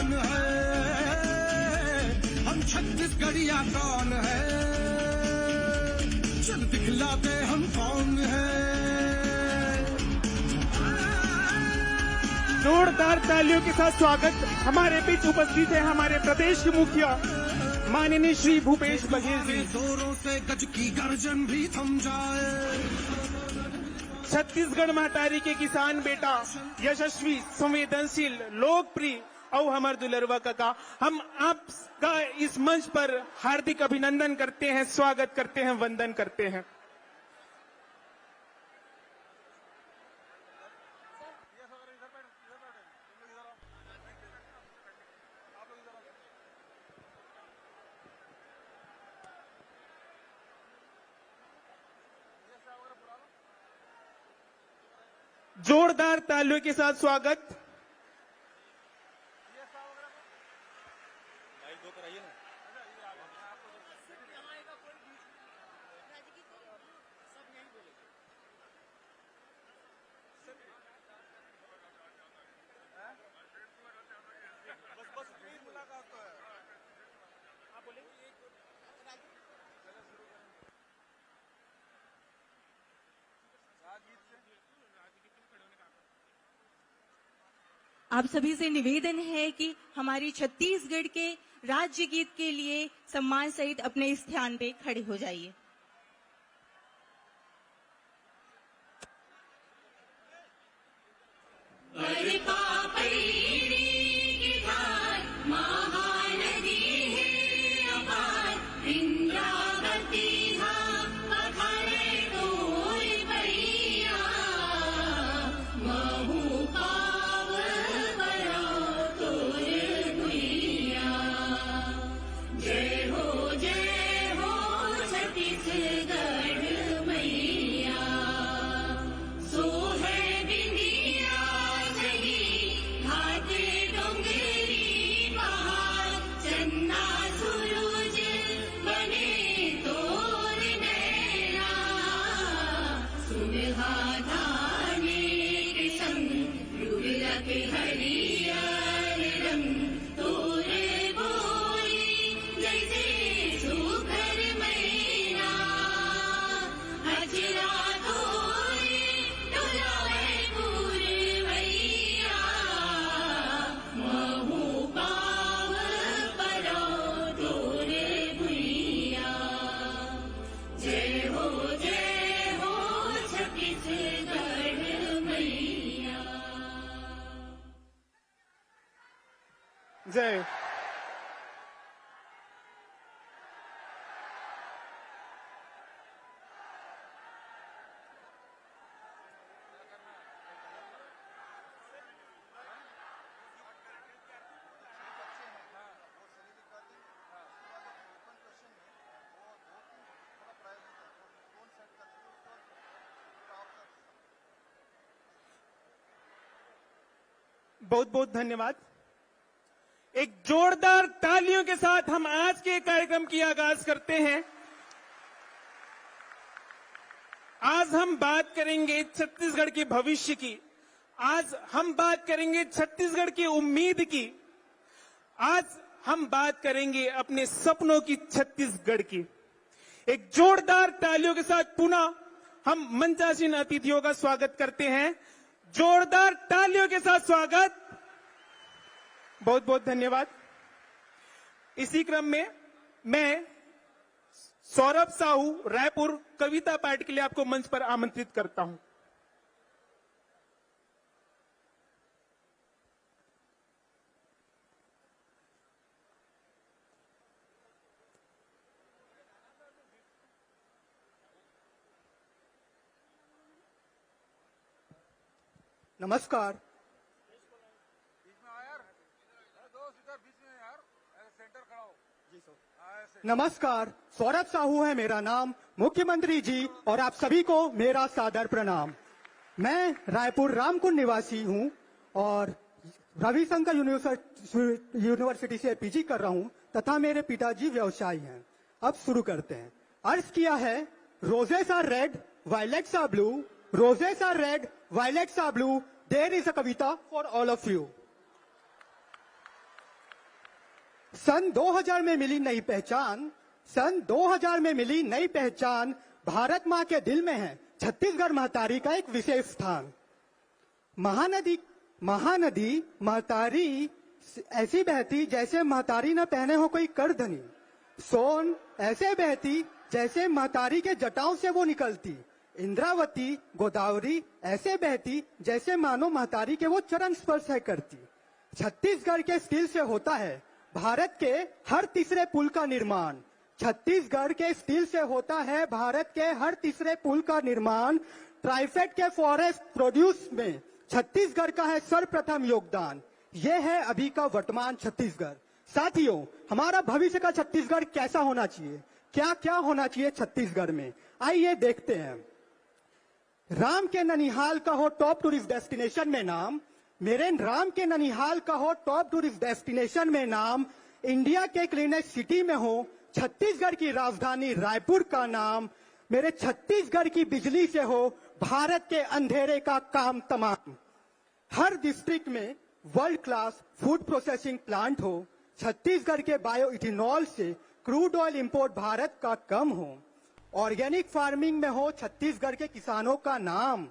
शान है, हम छत्तीसगढ़िया कौन है, चल दिखलाते हम कौन है। जोरदार तालियों के साथ स्वागत। हमारे बीच उपस्थित है हमारे प्रदेश के मुखिया माननीय श्री भूपेश बघेल जी। जोरों से गज की गर्जन भी थम जाए। छत्तीसगढ़ मातारी के किसान बेटा, यशस्वी, संवेदनशील, लोकप्रिय और हमर दुलरवा काका, हम आपका इस मंच पर हार्दिक अभिनंदन करते हैं, स्वागत करते हैं, वंदन करते हैं। जोरदार तालियों के साथ स्वागत। आप सभी से निवेदन है कि हमारी छत्तीसगढ़ के राज्य गीत के लिए सम्मान सहित अपने स्थान पे खड़े हो जाइए। जय। बहुत बहुत धन्यवाद। एक जोरदार तालियों के साथ हम आज के कार्यक्रम की आगाज करते हैं। आज हम बात करेंगे छत्तीसगढ़ के भविष्य की, आज हम बात करेंगे छत्तीसगढ़ की उम्मीद की, आज हम बात करेंगे अपने सपनों की छत्तीसगढ़ की। एक जोरदार तालियों के साथ पुनः हम मंचासीन अतिथियों का स्वागत करते हैं। जोरदार तालियों के साथ स्वागत। बहुत बहुत धन्यवाद। इसी क्रम में मैं सौरभ साहू रायपुर कविता पाठ के लिए आपको मंच पर आमंत्रित करता हूं। नमस्कार। नमस्कार, सौरभ साहू है मेरा नाम। मुख्यमंत्री जी और आप सभी को मेरा सादर प्रणाम। मैं रायपुर रामकुंड निवासी हूं और रविशंकर यूनिवर्सिटी से पीजी कर रहा हूं तथा मेरे पिताजी व्यवसायी हैं। अब शुरू करते हैं। अर्ज किया है, roses are red, violets are blue, roses are red, violets are blue, there is a kavita for all of you. सन 2000 में मिली नई पहचान, सन 2000 में मिली नई पहचान, भारत माँ के दिल में है छत्तीसगढ़ महतारी का एक विशेष स्थान। महानदी महतारी ऐसी बहती जैसे महतारी न पहने हो कोई करधनी, सोन ऐसे बहती जैसे महतारी के जटाओं से वो निकलती, इंद्रावती गोदावरी ऐसे बहती जैसे मानो महतारी के वो चरण स्पर्श है करती। छत्तीसगढ़ के स्टील से होता है भारत के हर तीसरे पुल का निर्माण, छत्तीसगढ़ के स्टील से होता है भारत के हर तीसरे पुल का निर्माण। ट्राइफेड के फॉरेस्ट प्रोड्यूस में छत्तीसगढ़ का है सर्वप्रथम योगदान। ये है अभी का वर्तमान छत्तीसगढ़। साथियों, हमारा भविष्य का छत्तीसगढ़ कैसा होना चाहिए, क्या क्या होना चाहिए छत्तीसगढ़ में, आइए देखते हैं। राम के ननिहाल का हो टॉप टूरिस्ट डेस्टिनेशन में नाम, मेरे राम के ननिहाल का हो टॉप टूरिस्ट डेस्टिनेशन में नाम, इंडिया के क्लीनेस्ट सिटी में हो छत्तीसगढ़ की राजधानी रायपुर का नाम, मेरे छत्तीसगढ़ की बिजली से हो भारत के अंधेरे का काम तमाम। हर डिस्ट्रिक्ट में world class food processing plant हो, छत्तीसगढ़ के बायो इथेनॉल से क्रूड ऑयल इंपोर्ट भारत का कम हो, ऑर्गेनिक फार्मिंग में हो छत्तीसगढ़ के किसानों का नाम,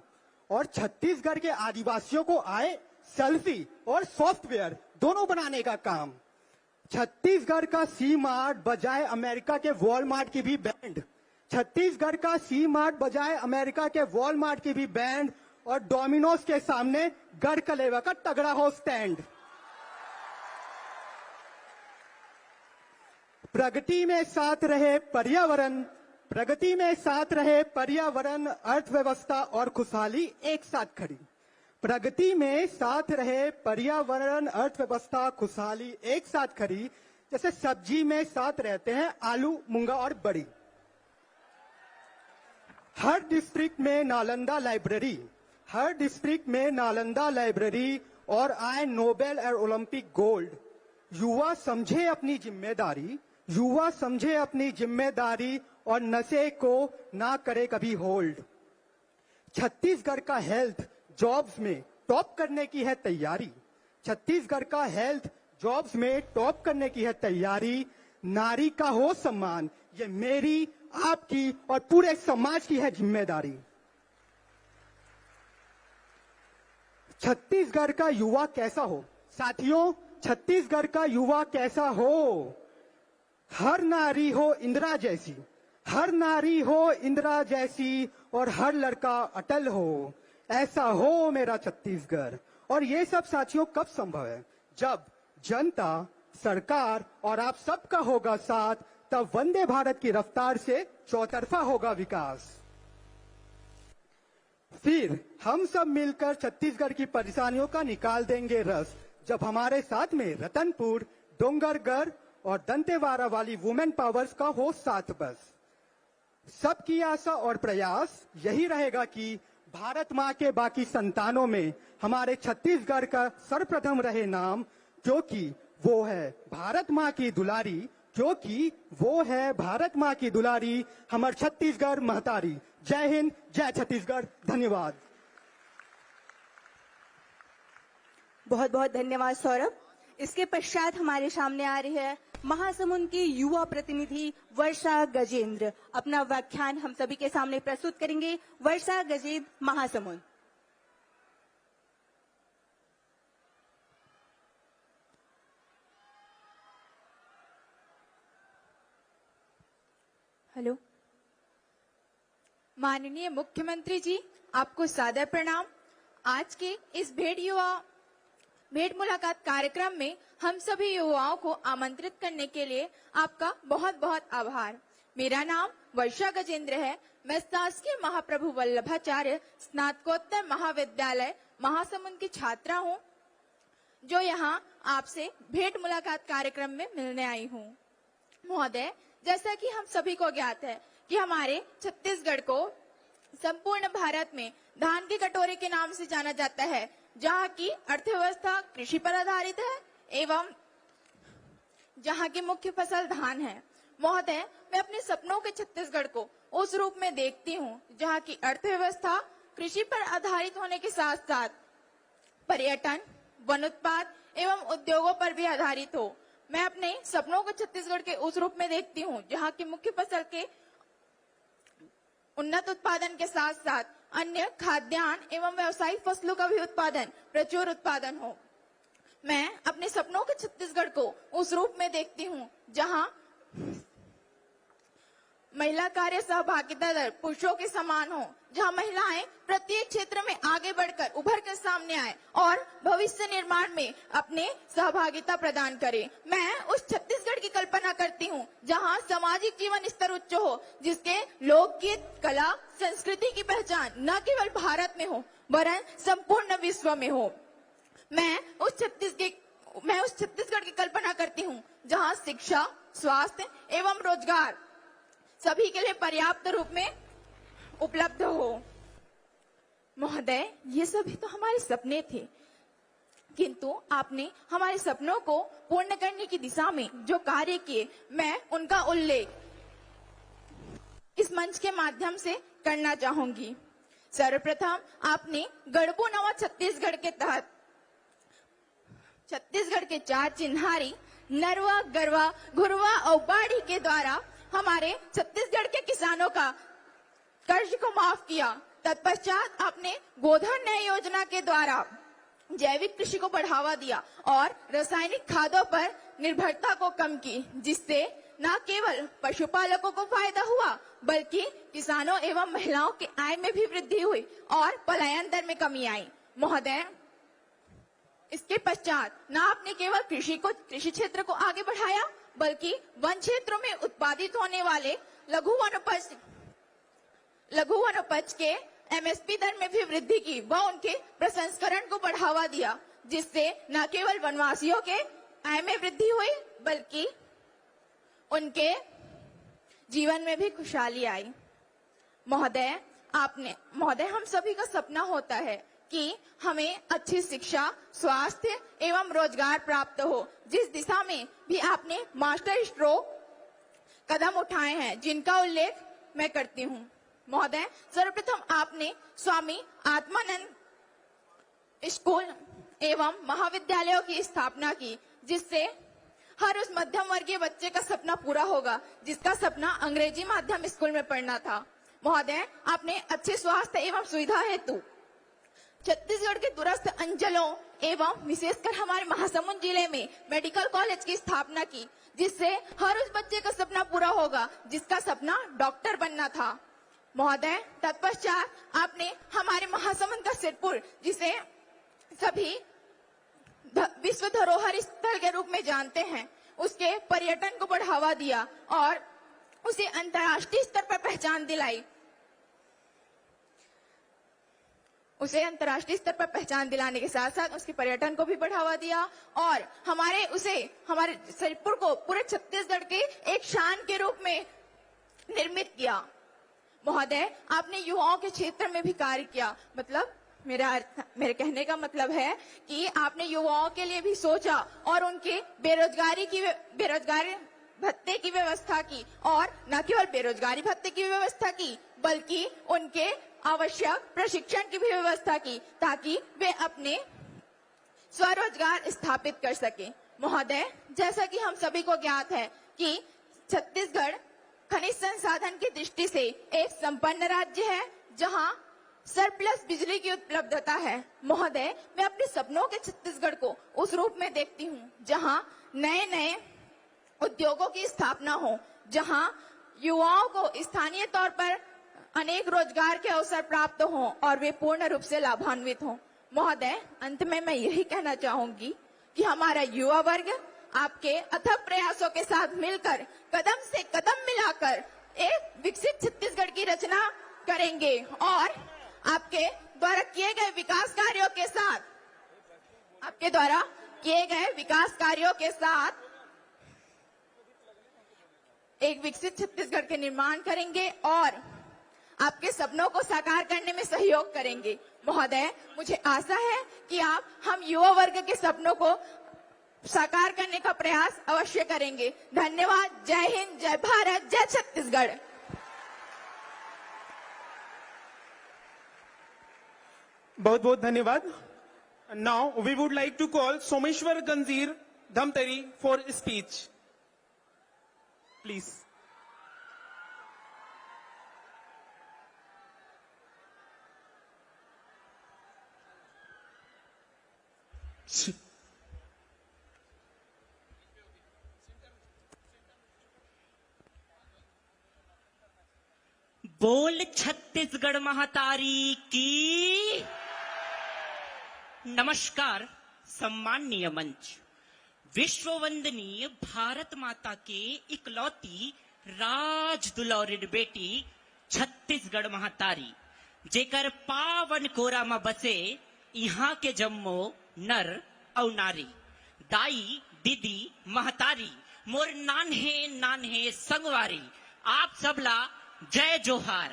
और छत्तीसगढ़ के आदिवासियों को आए सेल्फी और सॉफ्टवेयर दोनों बनाने का काम। छत्तीसगढ़ का सी मार्ट बजाय अमेरिका के वॉलमार्ट की भी बैंड, छत्तीसगढ़ का सी मार्ट बजाय अमेरिका के वॉलमार्ट की भी बैंड, और डोमिनोज के सामने गढ़ कलेवा का तगड़ा हो स्टैंड। प्रगति में साथ रहे पर्यावरण, प्रगति में साथ रहे पर्यावरण, अर्थव्यवस्था और खुशहाली एक साथ खड़ी। प्रगति में साथ रहे पर्यावरण, अर्थव्यवस्था, खुशहाली एक साथ खड़ी, जैसे सब्जी में साथ रहते हैं आलू, मूंगा और बड़ी। हर डिस्ट्रिक्ट में नालंदा लाइब्रेरी, हर डिस्ट्रिक्ट में नालंदा लाइब्रेरी, और आए नोबेल और ओलंपिक गोल्ड। युवा समझे अपनी जिम्मेदारी, युवा समझे अपनी जिम्मेदारी, और नशे को ना करे कभी होल्ड। छत्तीसगढ़ का हेल्थ जॉब्स में टॉप करने की है तैयारी, छत्तीसगढ़ का हेल्थ जॉब्स में टॉप करने की है तैयारी। नारी का हो सम्मान, ये मेरी, आपकी और पूरे समाज की है जिम्मेदारी। छत्तीसगढ़ का युवा कैसा हो, साथियों, छत्तीसगढ़ का युवा कैसा हो? हर नारी हो इंदिरा जैसी, हर नारी हो इंदिरा जैसी, और हर लड़का अटल हो, ऐसा हो मेरा छत्तीसगढ़। और ये सब साथियों कब संभव है? जब जनता, सरकार और आप सबका होगा साथ, तब वंदे भारत की रफ्तार से चौतरफा होगा विकास। फिर हम सब मिलकर छत्तीसगढ़ की परेशानियों का निकाल देंगे रस, जब हमारे साथ में रतनपुर, डोंगरगढ़ और दंतेवाड़ा वाली वुमेन पावर्स का हो साथ बस। सबकी आशा और प्रयास यही रहेगा कि भारत माँ के बाकी संतानों में हमारे छत्तीसगढ़ का सर्वप्रथम रहे नाम, क्योंकि वो है भारत माँ की दुलारी, क्योंकि वो है भारत माँ की दुलारी, हमार छत्तीसगढ़ महतारी। जय हिंद, जय छत्तीसगढ़, धन्यवाद। बहुत बहुत धन्यवाद सौरभ। इसके पश्चात हमारे सामने आ रही है महासमुंद की युवा प्रतिनिधि वर्षा गजेंद्र। अपना व्याख्यान हम सभी के सामने प्रस्तुत करेंगे वर्षा गजेंद्र, महासमुंद। हेलो, माननीय मुख्यमंत्री जी, आपको सादर प्रणाम। आज के इस भेंट मुलाकात कार्यक्रम में हम सभी युवाओं को आमंत्रित करने के लिए आपका बहुत बहुत आभार। मेरा नाम वर्षा गजेंद्र है। मैं शासकीय महाप्रभु वल्लभाचार्य स्नातकोत्तर महाविद्यालय महासमुंद की छात्रा हूँ, जो यहाँ आपसे भेंट मुलाकात कार्यक्रम में मिलने आई हूँ। महोदय, जैसा कि हम सभी को ज्ञात है कि हमारे छत्तीसगढ़ को संपूर्ण भारत में धान की कटोरे के नाम से जाना जाता है, जहाँ की अर्थव्यवस्था कृषि पर आधारित है एवं जहाँ की मुख्य फसल धान है। महोदय, मैं अपने सपनों के छत्तीसगढ़ को उस रूप में देखती हूँ जहाँ की अर्थव्यवस्था कृषि पर आधारित होने के साथ साथ पर्यटन, वन उत्पाद एवं उद्योगों पर भी आधारित हो। मैं अपने सपनों को छत्तीसगढ़ के उस रूप में देखती हूँ जहाँ की मुख्य फसल के उन्नत उत्पादन के साथ साथ अन्य खाद्यान्न एवं व्यावसायिक फसलों का भी उत्पादन प्रचुर उत्पादन हो। मैं अपने सपनों के छत्तीसगढ़ को उस रूप में देखती हूँ जहाँ महिला कार्य सहभागिता दर पुरुषों के समान हो, जहाँ महिलाएं प्रत्येक क्षेत्र में आगे बढ़कर उभर कर सामने आए और भविष्य निर्माण में अपने सहभागिता प्रदान करें। मैं उस छत्तीसगढ़ की कल्पना करती हूँ जहाँ सामाजिक जीवन स्तर उच्च हो, जिसके लोकगीत, कला, संस्कृति की पहचान न केवल भारत में हो वरन संपूर्ण विश्व में हो। मैं उस छत्तीसगढ़ की कल्पना करती हूँ जहाँ शिक्षा, स्वास्थ्य एवं रोजगार सभी के लिए पर्याप्त रूप में उपलब्ध हो। महोदय, ये सभी तो हमारे सपने थे, किंतु आपने हमारे सपनों को पूर्ण करने की दिशा में जो कार्य किए, मैं उनका उल्लेख इस मंच के माध्यम से करना चाहूंगी। सर्वप्रथम आपने गढ़बो नवा छत्तीसगढ़ के तहत छत्तीसगढ़ के 4 चिन्हारी नरवा, गरवा, घुरवा और बाड़ी के द्वारा हमारे छत्तीसगढ़ के किसानों का कर्ज को माफ किया। तत्पश्चात आपने गोधन न्याय योजना के द्वारा जैविक कृषि को बढ़ावा दिया और रासायनिक खादों पर निर्भरता को कम की, जिससे न केवल पशुपालकों को फायदा हुआ बल्कि किसानों एवं महिलाओं के आय में भी वृद्धि हुई और पलायन दर में कमी आई। महोदय, इसके पश्चात न आपने केवल कृषि क्षेत्र को आगे बढ़ाया बल्कि वन क्षेत्रों में उत्पादित होने वाले लघु वनोपज के एमएसपी दर में भी वृद्धि की व उनके प्रसंस्करण को बढ़ावा दिया, जिससे न केवल वनवासियों के आय में वृद्धि हुई बल्कि उनके जीवन में भी खुशहाली आई। महोदय, हम सभी का सपना होता है कि हमें अच्छी शिक्षा, स्वास्थ्य एवं रोजगार प्राप्त हो, जिस दिशा में भी आपने मास्टर स्ट्रोक कदम उठाए हैं, जिनका उल्लेख मैं करती हूँ। महोदय, सर्वप्रथम आपने स्वामी आत्मानंद स्कूल एवं महाविद्यालयों की स्थापना की, जिससे हर उस मध्यम वर्गीय बच्चे का सपना पूरा होगा जिसका सपना अंग्रेजी माध्यम स्कूल में पढ़ना था। महोदय, आपने अच्छे स्वास्थ्य एवं सुविधा हेतु छत्तीसगढ़ के दूरस्थ अंचलों एवं विशेषकर हमारे महासमुंद जिले में मेडिकल कॉलेज की स्थापना की, जिससे हर उस बच्चे का सपना पूरा होगा जिसका सपना डॉक्टर बनना था। महोदय, तत्पश्चात आपने हमारे महासमुंद का सिरपुर, जिसे सभी विश्व धरोहर स्थल के रूप में जानते हैं, उसके पर्यटन को बढ़ावा दिया और उसे अंतर्राष्ट्रीय स्तर पर पहचान दिलाई। उसे अंतर्राष्ट्रीय स्तर पर पहचान दिलाने के साथ साथ उसके पर्यटन को भी बढ़ावा दिया और हमारे सिरपुर को पूरे छत्तीसगढ़ के एक शान के रूप में निर्मित किया। महोदय, आपने युवाओं के क्षेत्र में भी कार्य किया, मतलब मेरे कहने का मतलब है कि आपने युवाओं के लिए भी सोचा और उनके बेरोजगारी भत्ते की व्यवस्था की और न केवल बेरोजगारी भत्ते की व्यवस्था की बल्कि उनके आवश्यक प्रशिक्षण की भी व्यवस्था की ताकि वे अपने स्वरोजगार स्थापित कर सके। महोदय, जैसा कि हम सभी को ज्ञात है कि छत्तीसगढ़ खनिज संसाधन की दृष्टि से एक संपन्न राज्य है जहां सरप्लस बिजली की उपलब्धता है। महोदय, मैं अपने सपनों के छत्तीसगढ़ को उस रूप में देखती हूँ जहां नए नए उद्योगों की स्थापना हो, जहां युवाओं को स्थानीय तौर पर अनेक रोजगार के अवसर प्राप्त हों और वे पूर्ण रूप से लाभान्वित हों। महोदय, अंत में मैं यही कहना चाहूंगी कि हमारा युवा वर्ग आपके अथक प्रयासों के साथ मिलकर कदम से कदम मिलाकर एक विकसित छत्तीसगढ़ की रचना करेंगे और आपके द्वारा किए गए विकास कार्यों के साथ एक विकसित छत्तीसगढ़ के निर्माण करेंगे और आपके सपनों को साकार करने में सहयोग करेंगे। महोदय, मुझे आशा है कि आप हम युवा वर्ग के सपनों को साकार करने का प्रयास अवश्य करेंगे। धन्यवाद। जय हिंद, जय भारत, जय छत्तीसगढ़। बहुत बहुत धन्यवाद। Now we would like to call Someshwar Ganjir Dhamtari for speech. Please. बोल छत्तीसगढ़ महातारी की। नमस्कार सम्माननीय मंच, विश्व वंदनीय भारत माता के इकलौती राज दुलारिन बेटी छत्तीसगढ़ महातारी जेकर पावन कोरा में बसे यहाँ के जम्मो नर और नारी, दाई दीदी महतारी मोर नान्हे नान्हे संगवारी, आप सबला जय जोहार।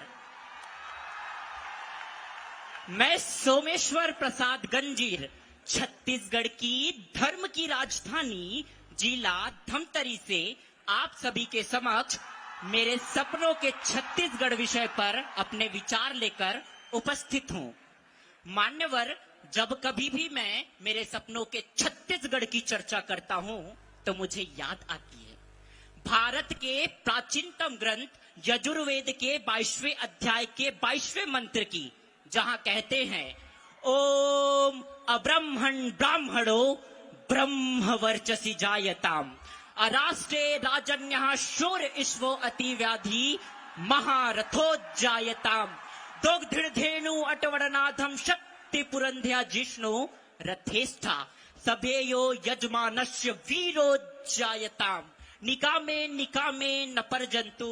मैं सोमेश्वर प्रसाद गंजीर छत्तीसगढ़ की धर्म की राजधानी जिला धमतरी से आप सभी के समक्ष मेरे सपनों के छत्तीसगढ़ विषय पर अपने विचार लेकर उपस्थित हूं। मान्यवर, जब कभी भी मैं मेरे सपनों के छत्तीसगढ़ की चर्चा करता हूं तो मुझे याद आती है भारत के प्राचीनतम ग्रंथ यजुर्वेद के 22वें अध्याय के 22वें मंत्र की, जहां कहते हैं ओम अब्रह्मण ब्राह्मणो ब्रह्म वर्चसी जायताम अराष्ट्रे राजन्यः शूर ईश्वो अति व्याधि महारथोज्जायताम दुग्धिर्धेनु अटवरनाथम शक्ति पुरंध्या जिष्णु रथेष्ठा सभेयो यजमानस्य वीरोज्जायताम निकामे निकामे न परजंतु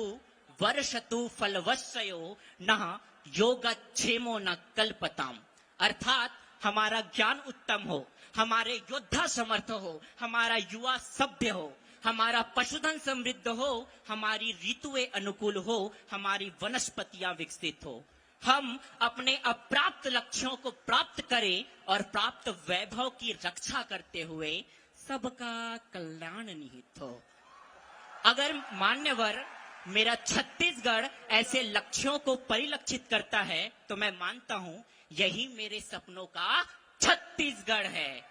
वर्षतु फलवस्यो न योगक्षेमो न कल्पताम। अर्थात हमारा ज्ञान उत्तम हो, हमारे योद्धा समर्थ हो, हमारा युवा सभ्य हो, हमारा पशुधन समृद्ध हो, हमारी ऋतुएं अनुकूल हो, हमारी वनस्पतियां विकसित हो, हम अपने अप्राप्त लक्ष्यों को प्राप्त करें और प्राप्त वैभव की रक्षा करते हुए सबका कल्याण निहित हो। अगर मान्यवर मेरा छत्तीसगढ़ ऐसे लक्ष्यों को परिलक्षित करता है तो मैं मानता हूं यही मेरे सपनों का छत्तीसगढ़ है।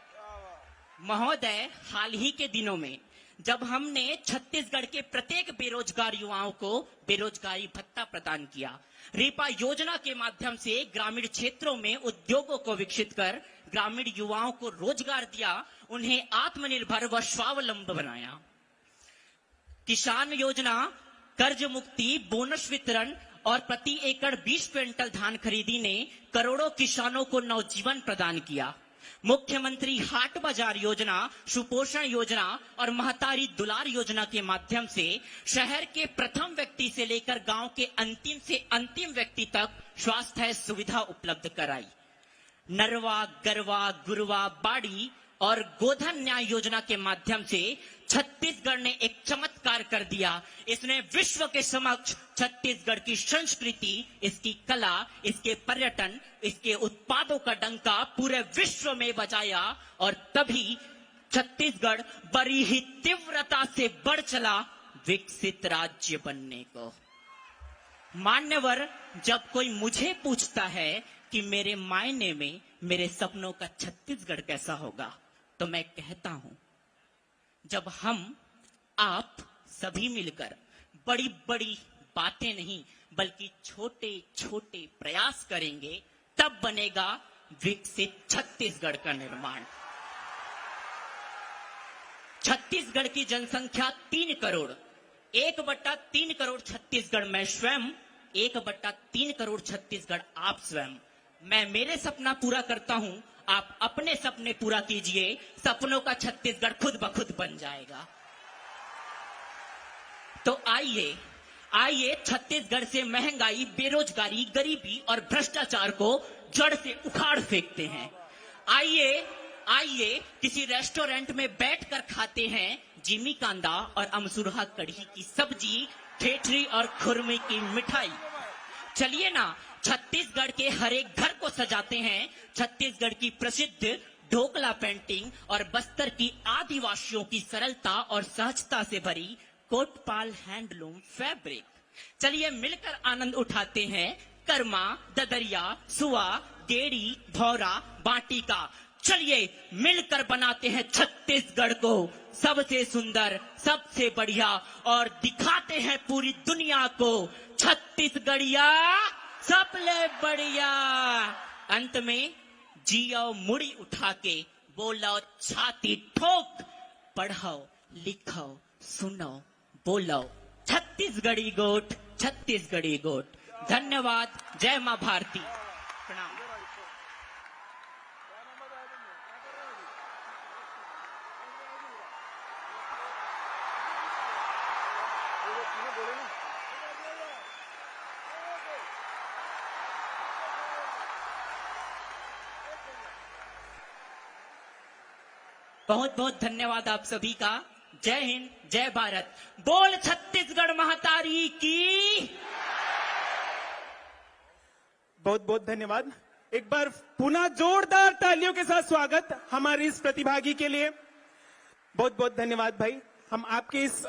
महोदय, हाल ही के दिनों में जब हमने छत्तीसगढ़ के प्रत्येक बेरोजगार युवाओं को बेरोजगारी भत्ता प्रदान किया, रीपा योजना के माध्यम से ग्रामीण क्षेत्रों में उद्योगों को विकसित कर ग्रामीण युवाओं को रोजगार दिया, उन्हें आत्मनिर्भर व स्वावलंबी बनाया। किसान योजना, कर्ज मुक्ति, बोनस वितरण और प्रति एकड़ 20 क्विंटल धान खरीदी ने करोड़ों किसानों को नवजीवन प्रदान किया। मुख्यमंत्री हाट बाजार योजना, सुपोषण योजना और महतारी दुलार योजना के माध्यम से शहर के प्रथम व्यक्ति से लेकर गांव के अंतिम से अंतिम व्यक्ति तक स्वास्थ्य सुविधा उपलब्ध कराई। नरवा, गरवा, गुरवा, बाड़ी और गोधन न्याय योजना के माध्यम से छत्तीसगढ़ ने एक चमत्कार कर दिया। इसने विश्व के समक्ष छत्तीसगढ़ की संस्कृति, इसकी कला, इसके पर्यटन, इसके उत्पादों का डंका पूरे विश्व में बजाया और तभी छत्तीसगढ़ बड़ी ही तीव्रता से बढ़ चला विकसित राज्य बनने को। मान्यवर, जब कोई मुझे पूछता है कि मेरे मायने में मेरे सपनों का छत्तीसगढ़ कैसा होगा, तो मैं कहता हूं जब हम आप सभी मिलकर बड़ी बड़ी बातें नहीं बल्कि छोटे छोटे प्रयास करेंगे, तब बनेगा विकसित छत्तीसगढ़ का निर्माण। छत्तीसगढ़ की जनसंख्या 3 करोड़, 1/3 करोड़ छत्तीसगढ़ मैं स्वयं, 1/3 करोड़ छत्तीसगढ़ आप स्वयं। मैं मेरे सपना पूरा करता हूं, आप अपने सपने पूरा कीजिए, सपनों का छत्तीसगढ़ खुद ब खुद बन जाएगा। तो आइए छत्तीसगढ़ से महंगाई, बेरोजगारी, गरीबी और भ्रष्टाचार को जड़ से उखाड़ फेंकते हैं। आइए किसी रेस्टोरेंट में बैठकर खाते हैं जिमी कांदा और अमसुरहा कढ़ी की सब्जी, ठेठरी और खुरमे की मिठाई। चलिए ना, छत्तीसगढ़ के हर एक घर को सजाते हैं छत्तीसगढ़ की प्रसिद्ध ढोकला पेंटिंग और बस्तर की आदिवासियों की सरलता और सहजता से भरी कोटपाल हैंडलूम फैब्रिक। चलिए मिलकर आनंद उठाते हैं कर्मा, ददरिया, सुआ, गेड़ी, भौरा, बाटी का। चलिए मिलकर बनाते हैं छत्तीसगढ़ को सबसे सुंदर, सबसे बढ़िया और दिखाते हैं पूरी दुनिया को छत्तीसगढ़िया सबले बढ़िया। अंत में जियो मुड़ी उठा के बोलो छाती ठोक, पढ़ो लिखो सुनो बोलो छत्तीसगढ़ी गोट, छत्तीसगढ़ी गोट। धन्यवाद। जय मां भारती। प्रणाम। बहुत बहुत धन्यवाद आप सभी का। जय हिंद, जय भारत। बोल छत्तीसगढ़ महातारी की। बहुत बहुत धन्यवाद। एक बार पुनः जोरदार तालियों के साथ स्वागत हमारे इस प्रतिभागी के लिए। बहुत बहुत धन्यवाद भाई। हम आपके इस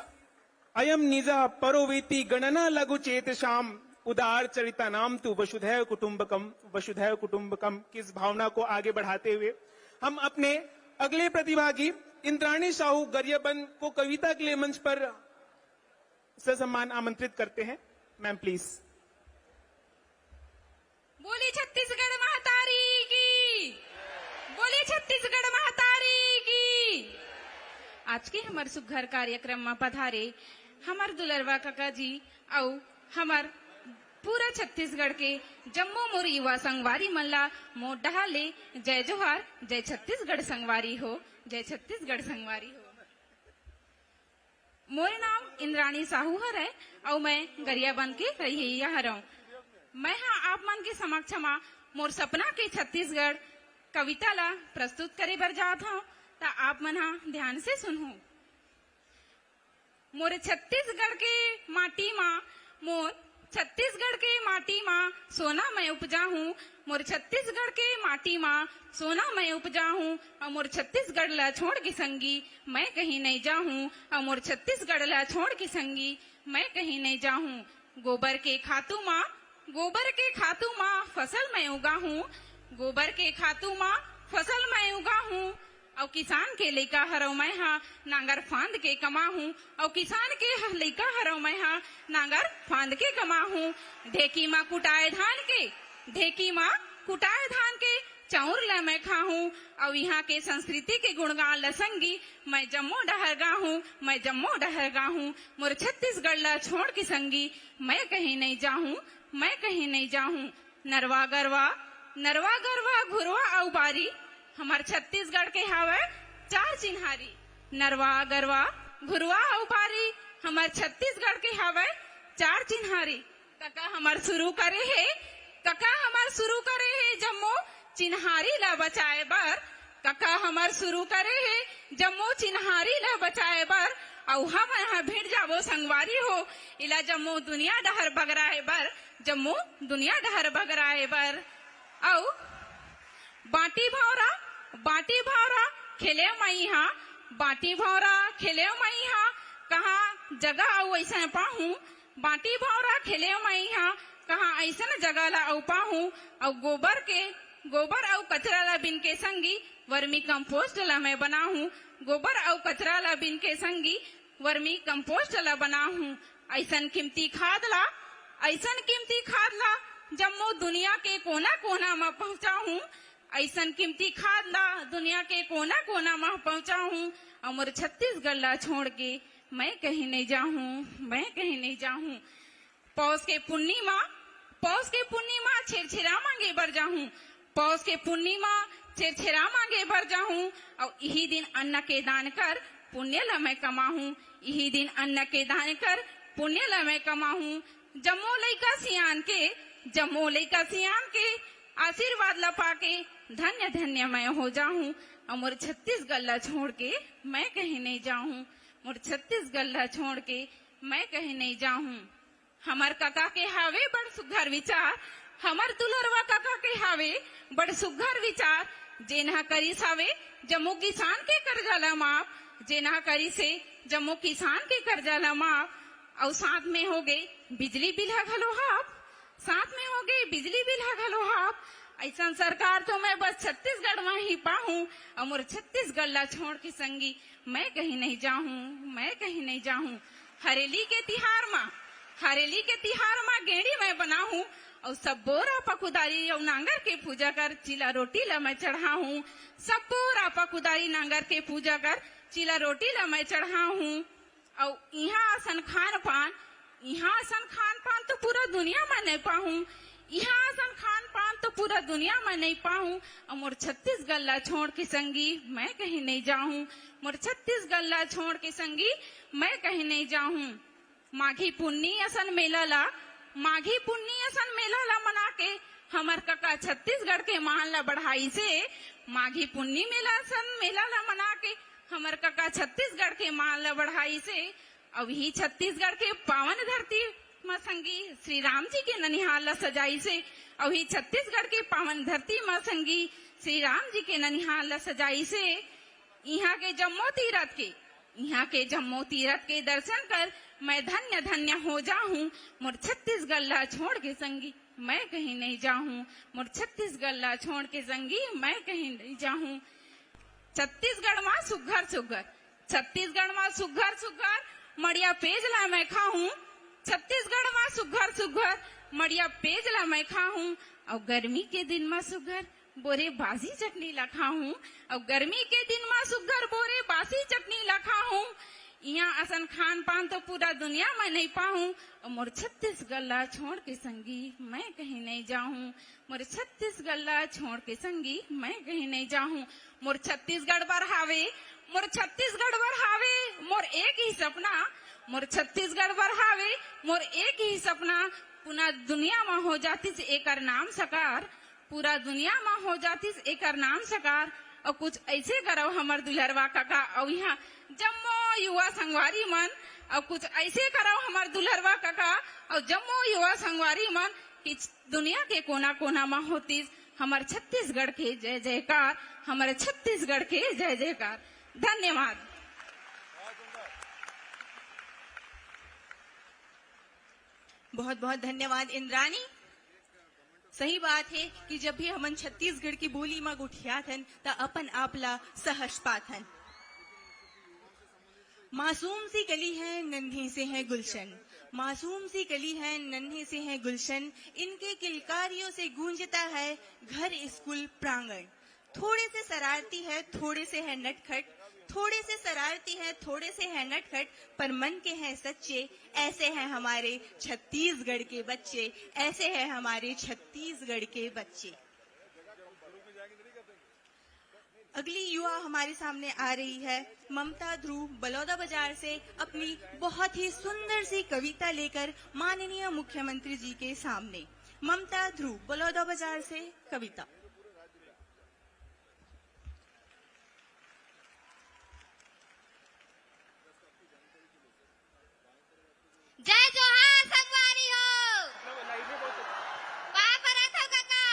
अयम निजा परोवेति गणना लघु चेत शाम उदार चरिता नाम तू वसुधैव कुटुंबकम की इस भावना को आगे बढ़ाते हुए हम अपने अगले प्रतिभागी इंद्राणी साहू गरियाबंद को कविता के लिए मंच पर ससम्मान आमंत्रित करते हैं। Ma'am please. बोली छत्तीसगढ़ महातारी की, बोली छत्तीसगढ़ महातारी की। आज के हमार सुघर कार्यक्रम में पधारे हमार दुलरवा काका जी और हमार पूरा छत्तीसगढ़ के जम्मू मोर युवा संगवारी मल्ला मोर डहाले जय जोहार। जय छत्तीसगढ़ संगवारी हो, जय छत्तीसगढ़ संगवारी हो। मोर नाम इंद्राणी साहू है और मैं गरियाबंद के रही हूँ। मैं हाँ आप मन के समक्ष मोर सपना के छत्तीसगढ़ कविता ला प्रस्तुत करे बर जात हूँ, ता आप मन हाँ ध्यान से सुनहु। मोर छत्तीसगढ़ के माटी माँ, मोर छत्तीसगढ़ के माटी माँ सोना मैं उपजा हूँ। मोर छत्तीसगढ़ के माटी माँ सोना मैं उपजा हूँ और मोर छत्तीसगढ़ ला छोड़ के संगी मैं कहीं नहीं जाऊँ। और मोर छत्तीसगढ़ ला छोड़ के संगी मैं कहीं नहीं जाऊँ। गोबर के खातू माँ, गोबर के खातू माँ फसल मैं उगा हूँ। गोबर के खातू माँ फसल मैं उगा हूँ और किसान के लइका हरव मैं हाँ नांगर फांद के कमा हूँ। और किसान के लइका हरव मैं हाँ नांगर फांद के कमा हूँ। ढेकी माँ कुटाए धान के, ढेकी माँ कुटाए धान के चाउर ला मैं खा हूँ। और यहाँ के संस्कृति के गुणगान लसंगी मैं जम्मू डहर गा हूँ, मैं जम्मू डहर गा हूँ। मोर छत्तीसगढ़ ला छोड़ के संगी मैं कहीं नहीं जाऊँ, मैं कहीं नहीं जाऊँ। नरवा गरवा, नरवा गरवा घुरवा और बारी हमार छत्तीसगढ़ के हावे चार चिन्हारी। नरवा गरवा घुरवा और बारी हमार छत्तीसगढ़ के हावे चार चिन्हारी। कका हमार शुरू करे है, कका हमार शुरू करे है जम्मू चिन्हारी ला बचाए बर। कका हमार शुरू करे है जम्मू चिन्हारी ला बचाए बर। और हम यहाँ भिड़ जाबो संगवारी हो इला जम्मू दुनिया डहर बगराए बर, जम्मू दुनिया डहर बगराए बर। और बाटी भावरा, बाटी भावरा खेले मई हाँ, बाटी भावरा खेले मई हाँ कहाँ जगह आऊ ऐसा पाहूँ। बाटी भावरा खेले मई हाँ कहाँ ऐसा जगह ला आऊ पाहूँ। और गोबर के, गोबर और कचरा ला बिन के संगी वर्मी कंपोस्ट ला मैं बना हूँ। गोबर और कचरा ला बिन के संगी वर्मी कंपोस्ट ला बना हूँ। ऐसा कीमती खाद ला, ऐसा कीमती खाद ला जम्मू दुनिया के कोना कोना में पहुँचा हूँ। ऐसा कीमती खाद ला दुनिया के कोना कोना में पहुँचा हूँ। और मोर छत्तीसगढ़ ला छोड़ के मैं कहीं नहीं जाऊँ, मैं कहीं नहीं जाऊँ। पौष के पूर्णिमा, पौष के पूर्णिमा छेरछेरा मांगे बर जाऊँ। पौष के पूर्णिमा छेरछेरा मांगे बर जाऊँ। और यही दिन अन्न के दान कर पुण्य ला मैं कमाऊँ। यही दिन अन्न के दान कर पुण्य ला मैं कमाऊँ। जम्मू लइका सियान के, जम्मू लइका सियान के आशीर्वाद ला पाके धन्य धन्य मैं हो जाऊँ। और मोर छत्तीसगढ़ ला छोड़ के मैं कहीं नहीं जाऊँ। मोर छत्तीसगढ़ ला छोड़ के मैं कहीं नहीं जाऊँ। हमार काका के हावे बड़ सुघर विचार, हमार दुलरवा काका के हावे बड़ सुघर विचार। जेना करी सावे जम्मू किसान के कर्जा ला माफ, जेना करी से जम्मू किसान के कर्जा ला माफ। और साथ में हो गए बिजली बिल घलो हाफ, साथ में हो गए बिजली बिल घलो हाफ। ऐसा सरकार तो मैं बस छत्तीसगढ़ में ही पाऊं और मोर छत्तीसगढ़ ला छोड़ के संगी मैं कहीं नहीं जाऊं, मैं कहीं नहीं जाऊं। हरेली के तिहार माँ गेड़ी मैं बनाऊं और सब बोरा पकुदारी और नांगर के पूजा कर चिला रोटी ला मैं चढ़ाऊं। सब बोरा पकुदारी नांगर के पूजा कर चिला रोटी ला मैं चढ़ाऊं। और यहाँ आसन खान पान तो पूरा दुनिया में नहीं पाऊं। यहाँ आसन खान पान तो पूरा दुनिया में नहीं पाऊं। और मोर छत्तीसगढ़ ला छोड़ के संगी मैं कहीं नहीं जाऊं। मोर छत्तीसगढ़ ला छोड़ के संगी मैं कहीं नहीं जाऊं। माघी पुन्नी असन मेला ला मना के हमर कका छत्तीसगढ़ के मान ला बढ़ाई से। माघी पुन्नी मेला ला मना के हमर कका छत्तीसगढ़ के मान ला बढ़ाई से। अब ही छत्तीसगढ़ के पावन धरती माँ संगी श्री राम जी के ननिहाल ला सजाई से। अब ही छत्तीसगढ़ के पावन धरती माँ संगी श्री राम जी के ननिहाल ला सजाई से। यहाँ के जम्मो तीरथ के दर्शन कर मैं धन्य धन्य हो जाऊं। मोर छत्तीसगढ़ ला छोड़ के संगी मैं कहीं नहीं जाऊं। मोर छत्तीसगढ़ ला छोड़ के संगी मैं कहीं नहीं जाऊं। छत्तीसगढ़ माँ सुघर मड़िया पेज ला मैं खाऊं। छत्तीसगढ़ माँ सुघर मड़िया पेज ला मैं खाऊं। और गर्मी के दिन माँ सुघर बोरे बासी चटनी ला खाऊं। और गर्मी के दिन माँ सुघर बोरे बासी चटनी ला खाऊं। यहाँ असन खान पान तो पूरा दुनिया में नहीं पाऊं। और मोर छत्तीसगढ़ ला छोड़ के संगी मैं कहीं नहीं जाऊं। मोर छत्तीसगढ़ ला छोड़ के संगी मैं कहीं नहीं जाऊं। मोर छत्तीसगढ़ बर हावे मोर एक ही सपना। मोर छत्तीसगढ़ बर हावे मोर एक ही सपना। पूरा दुनिया में हो जाती एकर नाम सकार। पूरा दुनिया में हो जाती एकर नाम सकार। और कुछ ऐसे करो हमर दुल्हरवा काका और यहाँ जम्मो युवा संगवारी मन। और कुछ ऐसे करो हमर दुल्हरवा काका और जम्मो युवा संगवारी मन कि दुनिया के कोना कोना में होती हमर छत्तीसगढ़ के जय जयकार। हमारे छत्तीसगढ़ के जय जयकार। धन्यवाद। बहुत बहुत धन्यवाद इंद्रानी। सही बात है कि जब भी हमन छत्तीसगढ़ की बोली में गुठियात हन त अपन आपला सहज पात हन। मासूम सी कली है नन्हे से है गुलशन। मासूम सी कली है नन्हे से है गुलशन। इनके किलकारियों से गूंजता है घर स्कूल प्रांगण। थोड़े से शरारती है थोड़े से है नटखट। थोड़े से शरारती है थोड़े से है नटखट पर मन के हैं सच्चे। ऐसे हैं हमारे छत्तीसगढ़ के बच्चे। ऐसे हैं हमारे छत्तीसगढ़ के बच्चे। अगली युवा हमारे सामने आ रही है ममता ध्रुव बलौदा बाजार से अपनी बहुत ही सुंदर सी कविता लेकर माननीय मुख्यमंत्री जी के सामने। ममता ध्रुव बलौदा बाजार से कविता। जय जोहार संगवारी हो। का करत हो काका?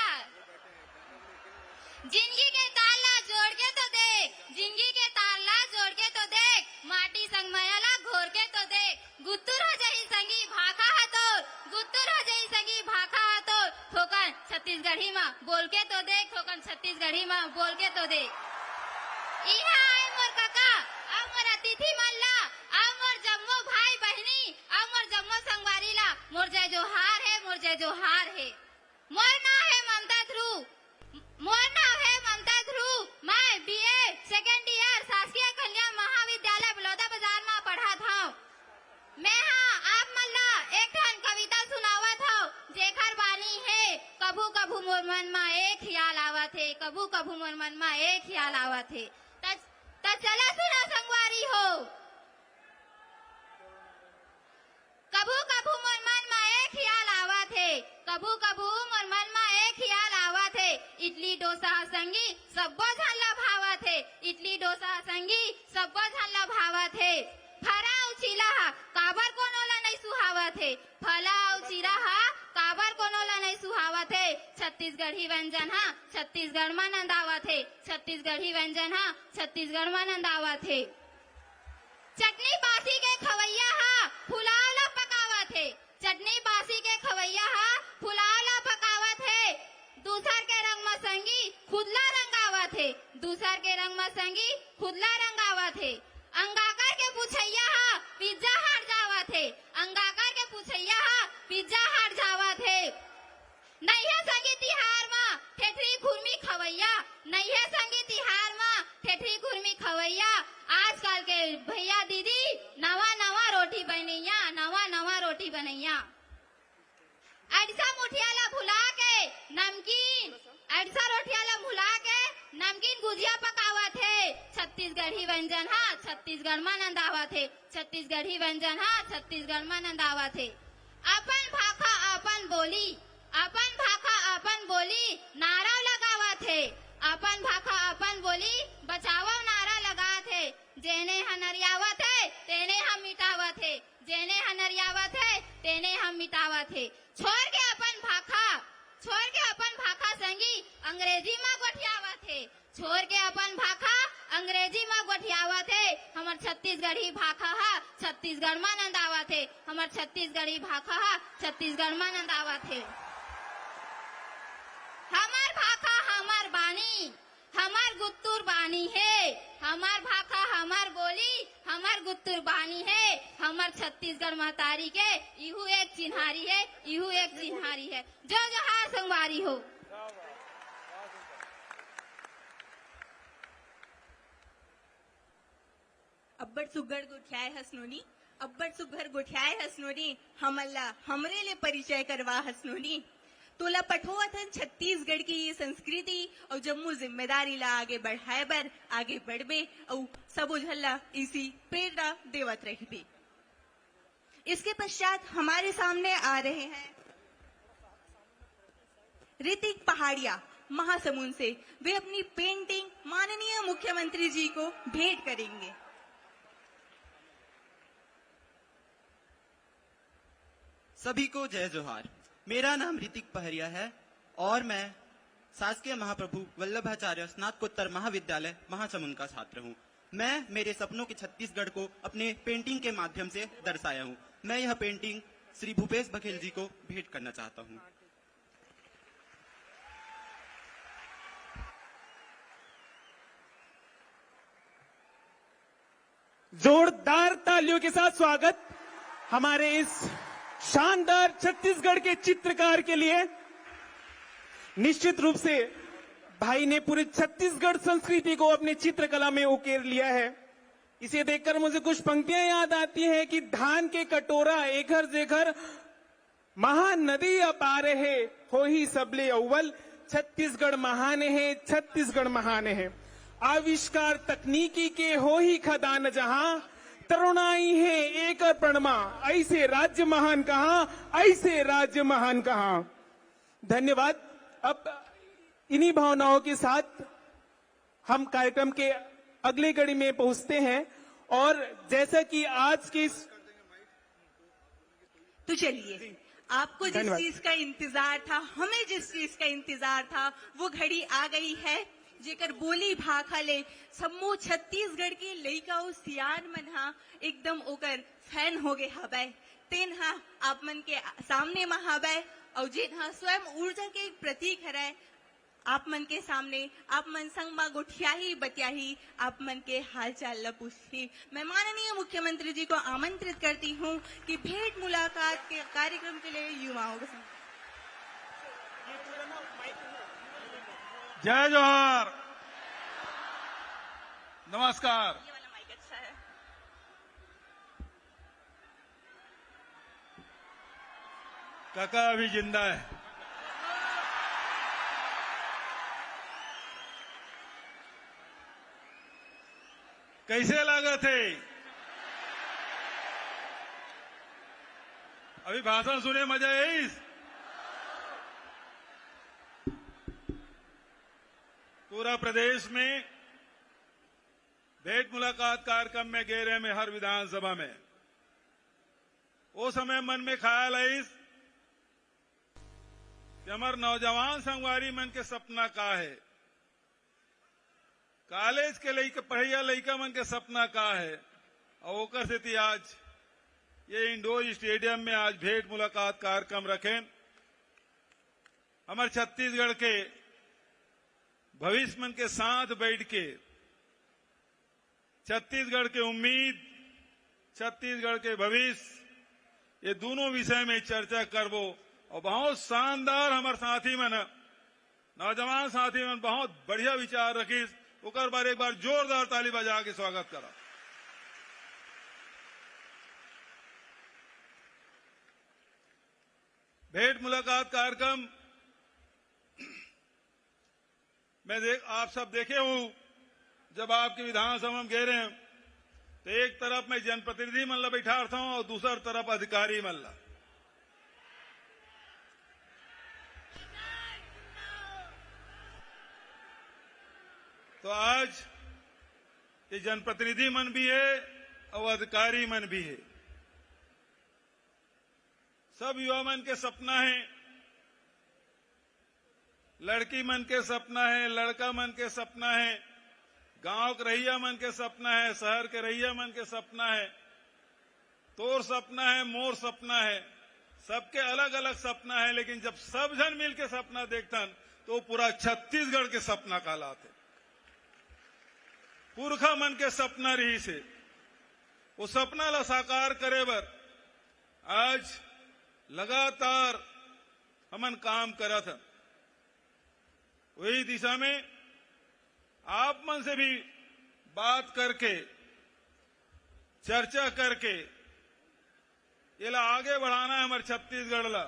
जिंदगी के ताला जोड़ के तो देख। जिंदगी के ताला जोड़ के तो देख। माटी संग मायाला घोर के तो देख। गुत्तुर हो जाई संगी भाखा हाथोर। गुत्तुर हो जाई संगी भाखा हाथोर। ठोकन छत्तीसगढ़ी में बोल के तो देख। ठोकन छत्तीसगढ़ी में बोल के तो देख। इहा आए मोर काका अब मोर अतिथि मल्ला अब मोर जम्मो भाई बहनी अब मोर जम्मो संगवारी ला मोर जय जोहार है। मोर जय जोहार है। मोर नाम है ममता ध्रुव। मोर नाम है ममता ध्रुव। मैं बीए सेकेंड ईयर शासकीय कन्या महाविद्यालय बलौदा बाजार में पढ़ा था। मैं आप मल्ला एक ठन कविता सुनावत हूँ जेकर बानी है कभू कभू मोर मन में एक ख्याल आवत है। कभू कभू मोर मन में एक ख्याल आवत है। चला सुना संगवारी हो। कभू कभू मोर मन में एक ख्याल आवत है। कभू कभू मोर मन में एक ख्याल आवत है। इडली डोसा संगी सब्बो झन ला भावत है। इडली डोसा संगी सब्बो झन ला भावत है। फरा अउ चिला काबर कोनो ला नहीं सुहावत है। फला अउ चिरा काबर कोनो ला नहीं सुहावत है। छत्तीसगढ़ी व्यंजन छत्तीसगढ़ में नंदावत है। छत्तीसगढ़ी व्यंजन छत्तीसगढ़ में नंदावत है। चटनी बासी के खवैया फुलाव ला पकावत है। चटनी बासी के खवैया फुलाव ला पकावत है। दूसर के रंग छत्तीसगढ़ में नंदावा थे। छत्तीसगढ़ी व्यंजन हा छत्तीसगढ़ में नंदावा थे। अपन भाखा अपन बोली, अपन भाखा अपन बोली नारा लगावा थे। अपन भाखा अपन बोली बचाओ नारा लगा थे। जेने हनरियावा थे तेने हम मिटावा थे। जेने हनरियावा थे तेने हम मिटावा थे। छोड़ के अपन भाखा संगी अंग्रेजी में गोठियावा थे। छोड़ के अपन भाखा अंग्रेजी में गोठियावा थे। हमार छत्तीसगढ़ी भाखा हा छत्तीसगढ़ में नंदावा थे। हमार छत्तीसगढ़ी भाखा हा छत्तीसगढ़ में नंदावा थे। हमार भाखा हमार बानी, हमार गुत्तुर बानी है। हमार भाखा हमार बोली हमार गुत्तुर बानी है। हमार छत्तीसगढ़ महतारी के इहू एक चिन्हारी है, इहू एक चिन्हारी है। जो जोहार संगवारी हो। अब्बड़ सुग्घर गोठियाए हसनोनी, अब्बड़ सुग्घर गोठियाए हसनोनी, हमल्ला हमरे ले परिचय करवा हसनोनी। तोला पठोवथन छत्तीसगढ़ की ये संस्कृति और जम्मू जिम्मेदारी ला आगे बढ़ाए बर आगे बढ़बे और सबो झल्ला इसी प्रेरणा देवत रहबे। इसके पश्चात हमारे सामने आ रहे हैं ऋतिक पहाड़िया महासमुंद से। वे अपनी पेंटिंग माननीय मुख्यमंत्री जी को भेंट करेंगे। सभी को जय जोहार। मेरा नाम ऋतिक पहरिया है और मैं शासकीय महाप्रभु वल्लभाचार्य स्नातकोत्तर महाविद्यालय महासमुंद का छात्र हूँ। मैं मेरे सपनों के छत्तीसगढ़ को अपने पेंटिंग के माध्यम से दर्शाया हूँ। मैं यह पेंटिंग श्री भूपेश बघेल जी को भेंट करना चाहता हूँ। जोरदार तालियों के साथ स्वागत हमारे इस शानदार छत्तीसगढ़ के चित्रकार के लिए। निश्चित रूप से भाई ने पूरे छत्तीसगढ़ संस्कृति को अपने चित्रकला में उकेर लिया है। इसे देखकर मुझे कुछ पंक्तियां याद आती हैं कि धान के कटोरा एघर जेघर महानदी अपार है, हो ही सबले अव्वल छत्तीसगढ़ महान है, छत्तीसगढ़ महान है। आविष्कार तकनीकी के हो ही खदान जहां, तरुणाई है एक प्रणमा, ऐसे राज्य महान कहां, ऐसे राज्य महान कहां। धन्यवाद। अब इन्हीं भावनाओं के साथ हम कार्यक्रम के अगले कड़ी में पहुंचते हैं और जैसा कि आज की तो चलिए, आपको जिस चीज का इंतजार था, हमें जिस चीज का इंतजार था, वो घड़ी आ गई है जेकर बोली भाखा ले सम्मो छत्तीसगढ़ की लइका और सियान मन हा एकदम ओकर फैन हो गए हबै। तेन हा आप मन के सामने में हबै और जेन हा स्वयं ऊर्जा के एक प्रतीक हरै। आप मन के सामने आप मन संग मा गोठियाही बतियाही, आप मन के हालचाल ला पूछी। मैं माननीय मुख्यमंत्री जी को आमंत्रित करती हूँ कि भेंट मुलाकात के कार्यक्रम के लिए युवाओं को जय जोहार, नमस्कार। ये वाला माइक अच्छा है। काका अभी जिंदा है। कैसे लगा थे? अभी भाषण सुने मजा आई। पूरा प्रदेश में भेंट मुलाकात कार्यक्रम में गए रहे में हर विधानसभा में वो समय मन में ख्याल आई कि हमारे नौजवान संगवारी मन के सपना का है, कॉलेज के लइका पढ़िया लइका मन के सपना का है। और ओकर से आज ये इंडोर स्टेडियम में आज भेंट मुलाकात कार्यक्रम रखें। हमारे छत्तीसगढ़ के भविष्य मन के साथ बैठ के छत्तीसगढ़ के उम्मीद, छत्तीसगढ़ के भविष्य, ये दोनों विषय में चर्चा करबो। और बहुत शानदार हमारे साथी मन, नौजवान साथी मन बहुत बढ़िया विचार रखी। ओकर बार एक बार जोरदार ताली बजा के स्वागत करा। भेंट मुलाकात कार्यक्रम मैं आप सब देखे हूं, जब आपके विधानसभा में गए रहे तो एक तरफ मैं जनप्रतिनिधि मल्ला बैठा था और दूसरी तरफ अधिकारी मल्ला। तो आज ये जनप्रतिनिधि मन भी है और अधिकारी मन भी है। सब युवा मन के सपना है, लड़की मन के सपना है, लड़का मन के सपना है, गांव के रैया मन के सपना है, शहर के रैया मन के सपना है, तोर सपना है, मोर सपना है, सबके अलग अलग सपना है। लेकिन जब सब जन मिल के सपना देखतन तो पूरा छत्तीसगढ़ के सपना कहलाते। पुरखा मन के सपना रही से वो सपना ला साकार करे बर आज लगातार हमन काम करत हन। वही दिशा में आप मन से भी बात करके चर्चा करके ये ला आगे बढ़ाना है हमारे छत्तीसगढ़ ला।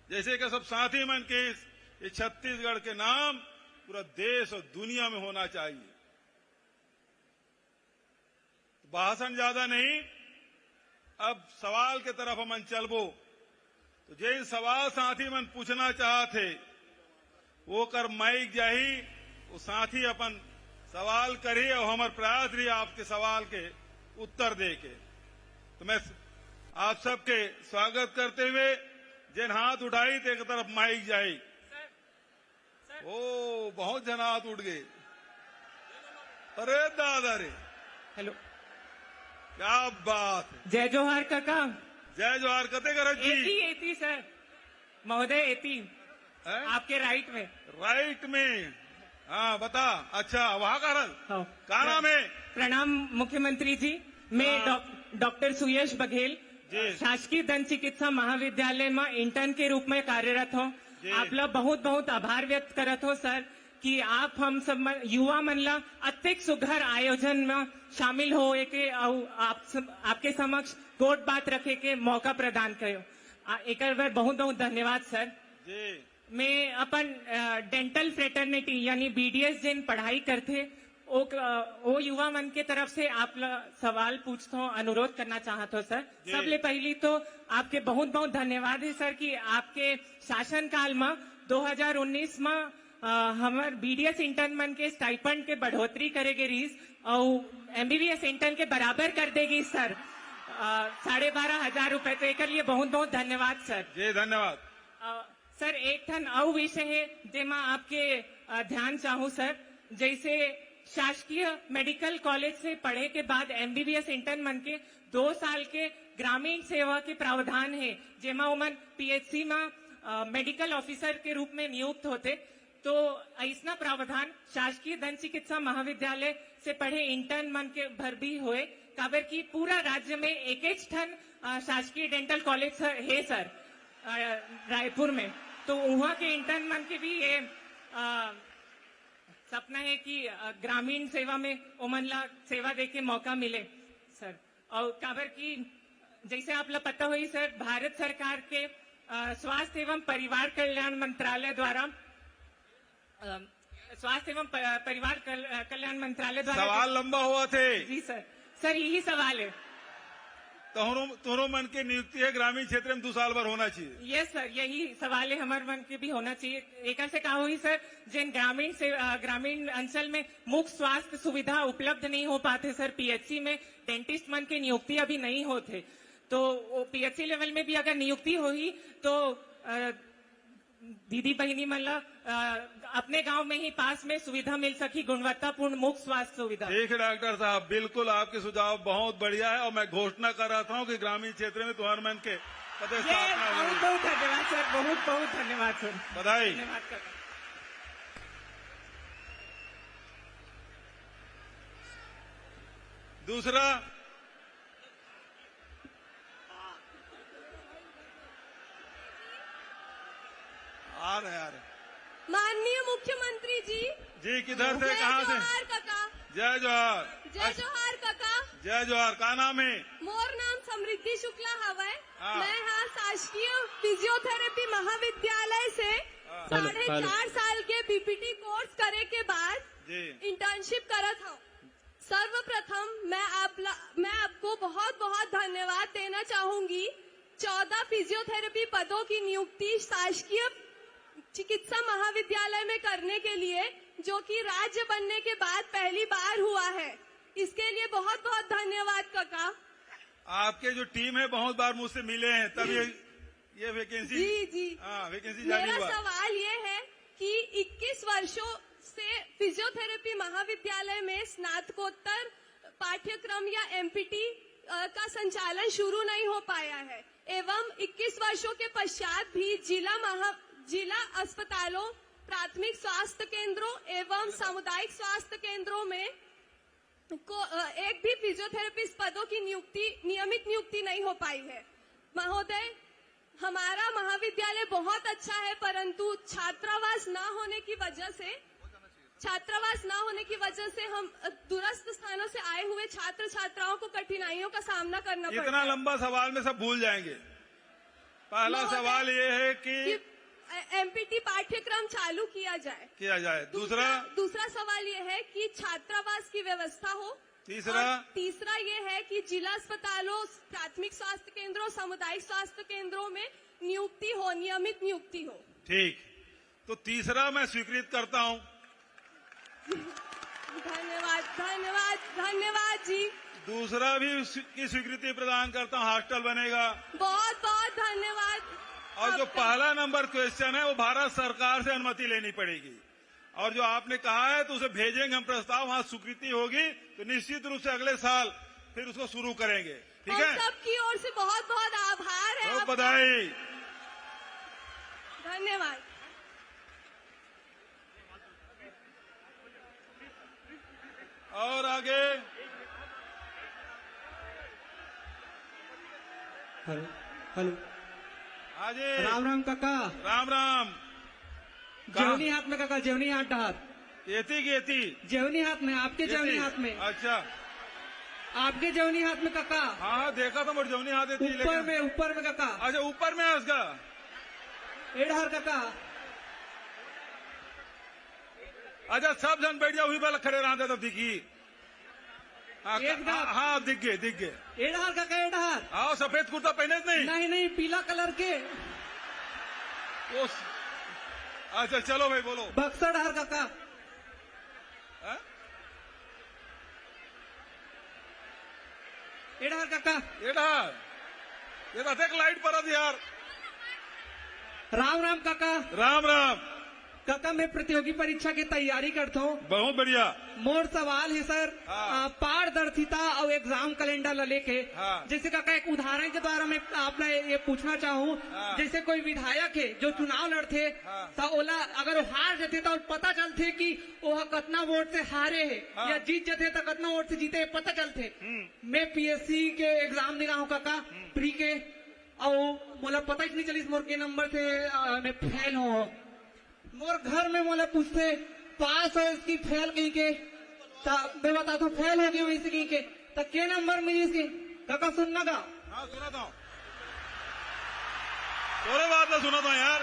जैसे कि सब साथी मन के ये छत्तीसगढ़ के नाम पूरा देश और दुनिया में होना चाहिए। भाषण ज्यादा नहीं, अब सवाल के तरफ हमन चलबो। तो जिन सवाल साथी मन पूछना चाहते वो कर माइक जाही, वो साथी अपन सवाल करिए और हमारे प्रयास रही आपके सवाल के उत्तर दे के। तो मैं आप सबके स्वागत करते हुए जिन हाथ उठाई तो एक तरफ माइक जाई। ओ बहुत जन हाथ उठ गए। अरे दादा रे, हेलो, क्या बात है। जय जोहार काका। जय जोहार। कते करत जी? एती सर महोदय, एती आपके राइट में। राइट में, हाँ बता। अच्छा वहाँ कारण का नाम है? प्रणाम मुख्यमंत्री जी, मैं डॉक्टर सुयश बघेल शासकीय दंत चिकित्सा महाविद्यालय में इंटर्न के रूप में कार्यरत हूँ। आप लोग बहुत बहुत आभार व्यक्त करत हो सर कि आप हम सब युवा मन ला अत्यधिक सुघर आयोजन में शामिल हो के आपके समक्ष गोट बात रखे के मौका प्रदान करो। एक बार बहुत बहुत धन्यवाद सर। मैं अपन डेंटल फ्रेटर्निटी यानी बीडीएस जिन पढ़ाई करते वो युवा मन के तरफ से आप सवाल पूछता हूँ, अनुरोध करना चाहता हूँ सर। सबले पहली तो आपके बहुत बहुत धन्यवाद है सर कि आपके शासन काल में 2019 में हमारे बीडीएस इंटर्न मन के स्टाइपेंड के बढ़ोतरी करेगी रीस और एमबीबीएस इंटर्न के बराबर कर देगी सर 12,500 रुपए। तो एक लिए बहुत बहुत धन्यवाद सर। जी धन्यवाद सर। एक ठन और विषय है जेमा आपके ध्यान चाहूँ सर। जैसे शासकीय मेडिकल कॉलेज से पढ़े के बाद एमबीबीएस इंटर्न मन के 2 साल के ग्रामीण सेवा के प्रावधान है जेमा उमन पीएचसी में मेडिकल ऑफिसर के रूप में नियुक्त होते। तो ऐसा प्रावधान शासकीय दंत चिकित्सा महाविद्यालय से पढ़े इंटर्न मन के भर भी हुए। काबर की पूरा राज्य में एक ठन शासकीय डेंटल कॉलेज है सर रायपुर में। तो वहाँ के इंटर्न मन के भी ये सपना है कि ग्रामीण सेवा में उमन ला सेवा दे के मौका मिले सर। और काबर की जैसे आप लोग पता हुई सर, भारत सरकार के स्वास्थ्य एवं परिवार कल्याण मंत्रालय द्वारा स्वास्थ्य एवं परिवार कल्याण मंत्रालय द्वारा सवाल लंबा हुआ थे। जी सर। सर यही सवाल है। तोहरों मन के नियुक्ति है ग्रामीण क्षेत्र में 2 साल भर होना चाहिए। यस सर, यही सवाल है हमारे मन के भी होना चाहिए। एक से कहा हुई सर जिन ग्रामीण अंचल में मुख्य स्वास्थ्य सुविधा उपलब्ध नहीं हो पाते सर, पीएचसी में डेंटिस्ट मन की नियुक्ति अभी नहीं होते। तो पीएचसी लेवल में भी अगर नियुक्ति होगी तो दीदी बहिनी मन अपने गांव में ही पास में सुविधा मिल सकी, गुणवत्तापूर्ण मुख्य स्वास्थ्य सुविधा। ठीक है डॉक्टर साहब, बिल्कुल आपके सुझाव बहुत बढ़िया है और मैं घोषणा कर रहा था कि ग्रामीण क्षेत्र में तुम्हारे मन के पते स्थापना बहुत बहुत धन्यवाद सर, बहुत बहुत धन्यवाद सर, बधाई। धन्यवाद। दूसरा आ रहे माननीय मुख्यमंत्री जी। जी किधर से, कहाँ से? जय जोहार काका। जय जोहार। जय जोहार काका। जय जोहार। का नाम है? मोर नाम समृद्धि शुक्ला हवय। हाँ। मैं हाँ शासकीय फिजियोथेरेपी महाविद्यालय से 4.5 साल के बीपीटी कोर्स करे के बाद इंटर्नशिप करत हूँ सर्वप्रथम मैं आपको बहुत बहुत धन्यवाद देना चाहूंगी। 14 फिजियोथेरेपी पदों की नियुक्ति शासकीय चिकित्सा महाविद्यालय में करने के लिए, जो कि राज्य बनने के बाद पहली बार हुआ है। इसके लिए बहुत बहुत धन्यवाद काका। आपके जो टीम है बहुत बार मुझसे मिले हैं, तब ये वैकेंसी जी वैकेंसी जारी हुआ। मेरा सवाल ये है कि 21 वर्षों से फिजियोथेरेपी महाविद्यालय में स्नातकोत्तर पाठ्यक्रम या एमपीटी का संचालन शुरू नहीं हो पाया है एवं 21 वर्षों के पश्चात भी जिला अस्पतालों, प्राथमिक स्वास्थ्य केंद्रों एवं सामुदायिक स्वास्थ्य केंद्रों में एक भी फिजियोथेरेपिस्ट पदों की नियमित नियुक्ति नहीं हो पाई है। महोदय, हमारा महाविद्यालय बहुत अच्छा है, परंतु छात्रावास न होने की वजह से हम दूरस्थ स्थानों से आए हुए छात्र छात्राओं को कठिनाइयों का सामना करना पड़ता है। इतना लंबा सवाल में सब भूल जाएंगे। पहला सवाल ये है कि एमपीटी पाठ्यक्रम चालू किया जाए। दूसरा सवाल ये है कि छात्रावास की व्यवस्था हो। तीसरा ये है कि जिला अस्पतालों, प्राथमिक स्वास्थ्य केंद्रों, सामुदायिक स्वास्थ्य केंद्रों में नियमित नियुक्ति हो। ठीक, तो तीसरा मैं स्वीकृत करता हूँ। धन्यवाद जी। दूसरा भी की स्वीकृति प्रदान करता हूँ, हॉस्टल बनेगा। बहुत बहुत धन्यवाद। और जो पहला नंबर क्वेश्चन है वो भारत सरकार से अनुमति लेनी पड़ेगी, और जो आपने कहा है तो उसे भेजेंगे हम प्रस्ताव, वहाँ स्वीकृति होगी तो निश्चित रूप से अगले साल फिर उसको शुरू करेंगे। ठीक है, सबकी ओर से बहुत बहुत आभार है। तो बधाई। धन्यवाद। और आगे हेलो आजे। राम काका। राम जेवनी हाथ में काका, जेवनी हाथ येती जेवनी हाथ में, आपके जेवनी हाथ में। अच्छा, आपके जेवनी हाथ में काका। हाँ देखा तो मोर जेवनी हाथ येती। ऊपर में काका। अच्छा, ऊपर में है उसका एडहर काका। अच्छा, सब जन बैठ जाओ, वही वाला खड़े रहा तब दिखी। हाँ दिख गए। एडहर काका, एडहर। आओ, सफेद कुर्ता पहने नहीं, पीला कलर के। अच्छा चलो भाई, बोलो। बक्सर हर काका। एडहर काका। एडहर ये तो देख लाइट पर यार। राम काका। राम काका, मैं प्रतियोगी परीक्षा की तैयारी करता हूँ। बहुत बढ़िया। मोर सवाल है सर, पारदर्शिता और एग्जाम कैलेंडर लेके। जैसे काका एक उदाहरण के द्वारा मैं आपने ये पूछना चाहूँ, जैसे कोई विधायक है जो चुनाव लड़ते तो ओला अगर हार जाते तो पता चलते कि वह कितना वोट से हारे है या जीत जाते तो कितना वोट से जीते पता चलते। मैं पीएससी के एग्जाम दिला हूँ काका, प्री के, और मोला पता ही नहीं चली मोर के नंबर से मैं फेल हो। मोर घर में मोला पूछते पास हो इसकी फेल कहीं के, मैं बताता हूँ फेल हो गई वहीं से कहीं के, तो क्या नंबर मिली इसकी काका? सुनना का? हाँ सुना था, थोड़े बात ना सुना था यार।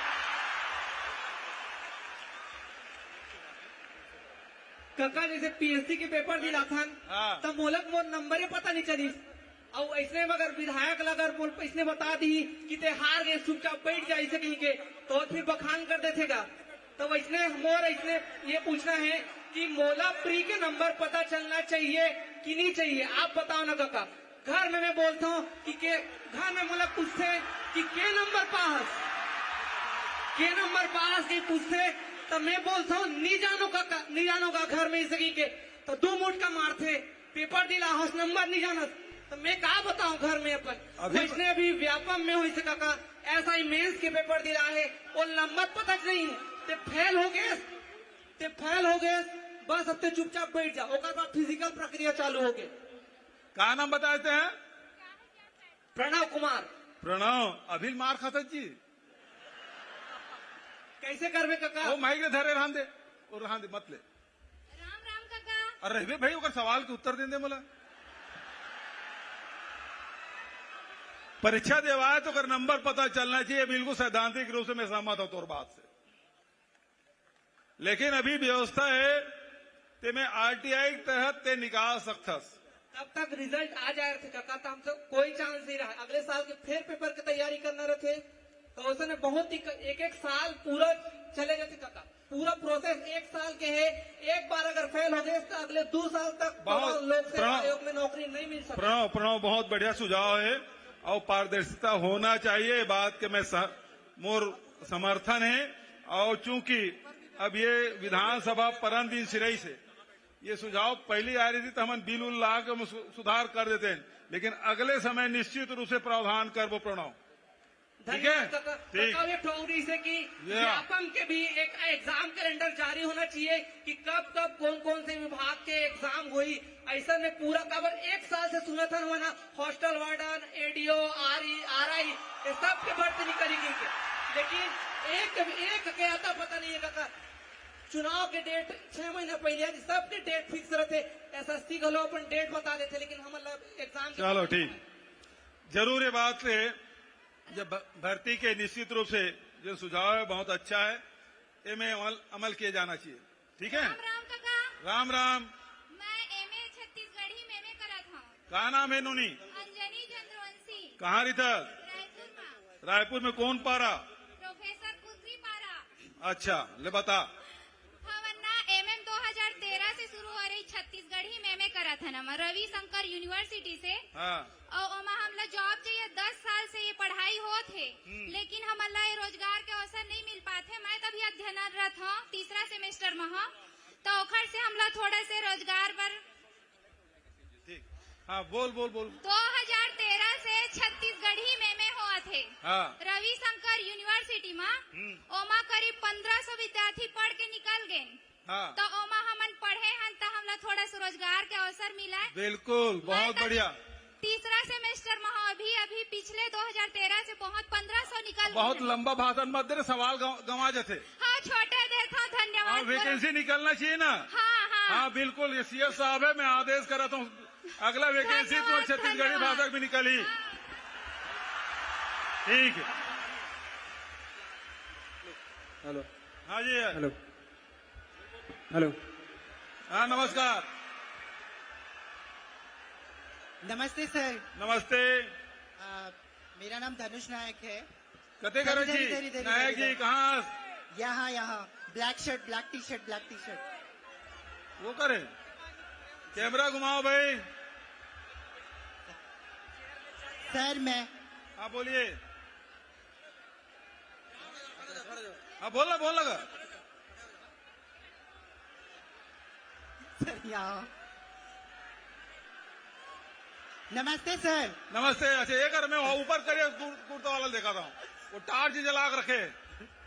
काका जैसे पीएससी के पेपर दिला था तब मोलक मोर नंबर ही पता नहीं चली, और ऐसे अगर विधायक अगर इसने बता दी कि ते हार गए, चुपचाप बैठ जाए ऐसे कहीं के, तो फिर बखान कर देगा। तो वैसने मोर इसने ये पूछना है कि मोला प्री के नंबर पता चलना चाहिए कि नहीं चाहिए, आप बताओ ना काका। घर में मैं बोलता हूँ कि घर में मोला पूछते कि के नंबर पास के पूछते, तो मैं बोलता हूँ नहीं जानो का घर में इसे के, तो 2 मुठ का मारते पेपर दिला हस नंबर नहीं जाना, तो मैं कहा बताऊं घर में अपन। इसने अभी व्यापम में हुई से काका ऐसा ही मेंस के पेपर दिला है और नंबर पता नहीं है, ते फेल हो गए बस अब ते चुपचाप बैठ जाओ, ओकर बाद फिजिकल प्रक्रिया चालू हो गए। क्या नाम बताते हैं? प्रणव कुमार। प्रणव अभी मार खाता जी कैसे करबे काका? वो माइक धरे रहन दे और रहन दे मत ले। राम काका। अरे भाई ओकर सवाल के उत्तर दे मोला। परीक्षा देवा तो अगर नंबर पता चलना चाहिए, बिल्कुल सैद्धांतिक रूप से मैं सहमत हूं तोर बात से, लेकिन अभी व्यवस्था है ते मैं आरटीआई के तहत ते निकाल सकथस। तब तक रिजल्ट आ जाए थे काका, तो हमसे कोई चांस नहीं रहा। अगले साल के फिर पेपर की तैयारी करना रहे तो उसने बहुत ही एक साल पूरा चले जाते काका। पूरा प्रोसेस एक साल के है, एक बार अगर फेल हो गए तो अगले 2 साल तक बहुत लोक सेवा आयोग में नौकरी नहीं मिल सकती। प्रणव बहुत बढ़िया सुझाव है और पारदर्शिता होना चाहिए, बात के मैं मोर समर्थन है। और चूंकि अब ये विधानसभा परम दिन सिरई से ये सुझाव पहली आ रही थी तो हम बिल उल ला के सुधार कर देते हैं, लेकिन अगले समय निश्चित रूप से प्रावधान कर वो प्रणव। ठीक है, ठीक से कि व्यापम के भी एक एग्जाम कैलेंडर जारी होना चाहिए कि कब कब कौन कौन से विभाग के एग्जाम हुई। ऐसा में पूरा खबर एक साल से सुना था ना, हॉस्टल वार्डन, एडीओ, आरआई ये सब के भर्ती निकली गई, लेकिन एक गया था पता नहीं है काका। चुनाव के डेट 6 महीने पहले सबके डेट फिक्स रहते, एसएससी को लोग अपन डेट बता देते, लेकिन हम एग्जाम। चलो ठीक, जरूर ये बात है जब भर्ती के निश्चित रूप से जो सुझाव है बहुत अच्छा है, ये में अमल किया जाना चाहिए। ठीक है, राम राम। मैं एमए छत्तीसगढ़ी में करा था। कहा नाम है नूनी? अंजनी चंद्रवंशी। कहाँ रही था? रायपुर में। रायपुर में कौन पारा? प्रोफेसर कुत्री पारा। अच्छा, ले बता। वरना एमएम 2013 से शुरू हो रही छत्तीसगढ़ी में करा था ना, रविशंकर यूनिवर्सिटी से। हाँ। और हमला जॉब चाहिए, 10 साल से ये पढ़ाई हो थे, लेकिन हमला ये रोजगार के अवसर नहीं मिल पाते। मैं तभी अध्ययनरत हूँ, 3रा सेमेस्टर में हूँ, तो ओखर से हमला थोड़ा से रोजगार पर। ठीक, हाँ बोल बोल बोल। 2013 से छत्तीसगढ़ी में हुआ थे। हाँ। रविशंकर यूनिवर्सिटी में ओमा करीब 1500 विद्यार्थी पढ़ के निकल गए। हाँ। तो ओमा हमन पढ़े हैं तो हमला थोड़ा सा रोजगार के अवसर मिला है। बिल्कुल, बहुत बढ़िया। 3रा सेमेस्टर में अभी पिछले 2013 से बहुत 1500 निकल। बहुत लंबा भाषण मत दे, सवाल गंवा जाते। हाँ, छोटे देखा, धन्यवाद। वैकेंसी निकलना चाहिए ना। हाँ हाँ हाँ बिल्कुल, ये सीएस साहब है, मैं आदेश कर रहा हूँ अगला वैकेंसी तो छत्तीसगढ़ी भाषा भी निकली। ठीक है। हेलो। हाँ जी। Hello hello. हाँ नमस्कार। नमस्ते सर। नमस्ते। मेरा नाम धनुष नायक है। कते करण जी? नायक जी कहाँ? यहाँ black shirt, black T shirt. वो करे, कैमरा घुमाओ भाई। सर मैं। हाँ बोलिए। हाँ बोल लगा। सर यहाँ। नमस्ते सर। नमस्ते। अच्छा ये कर, मैं ऊपर करिए कुर्ता वाला देखा था, वो टार्च जला के रखे।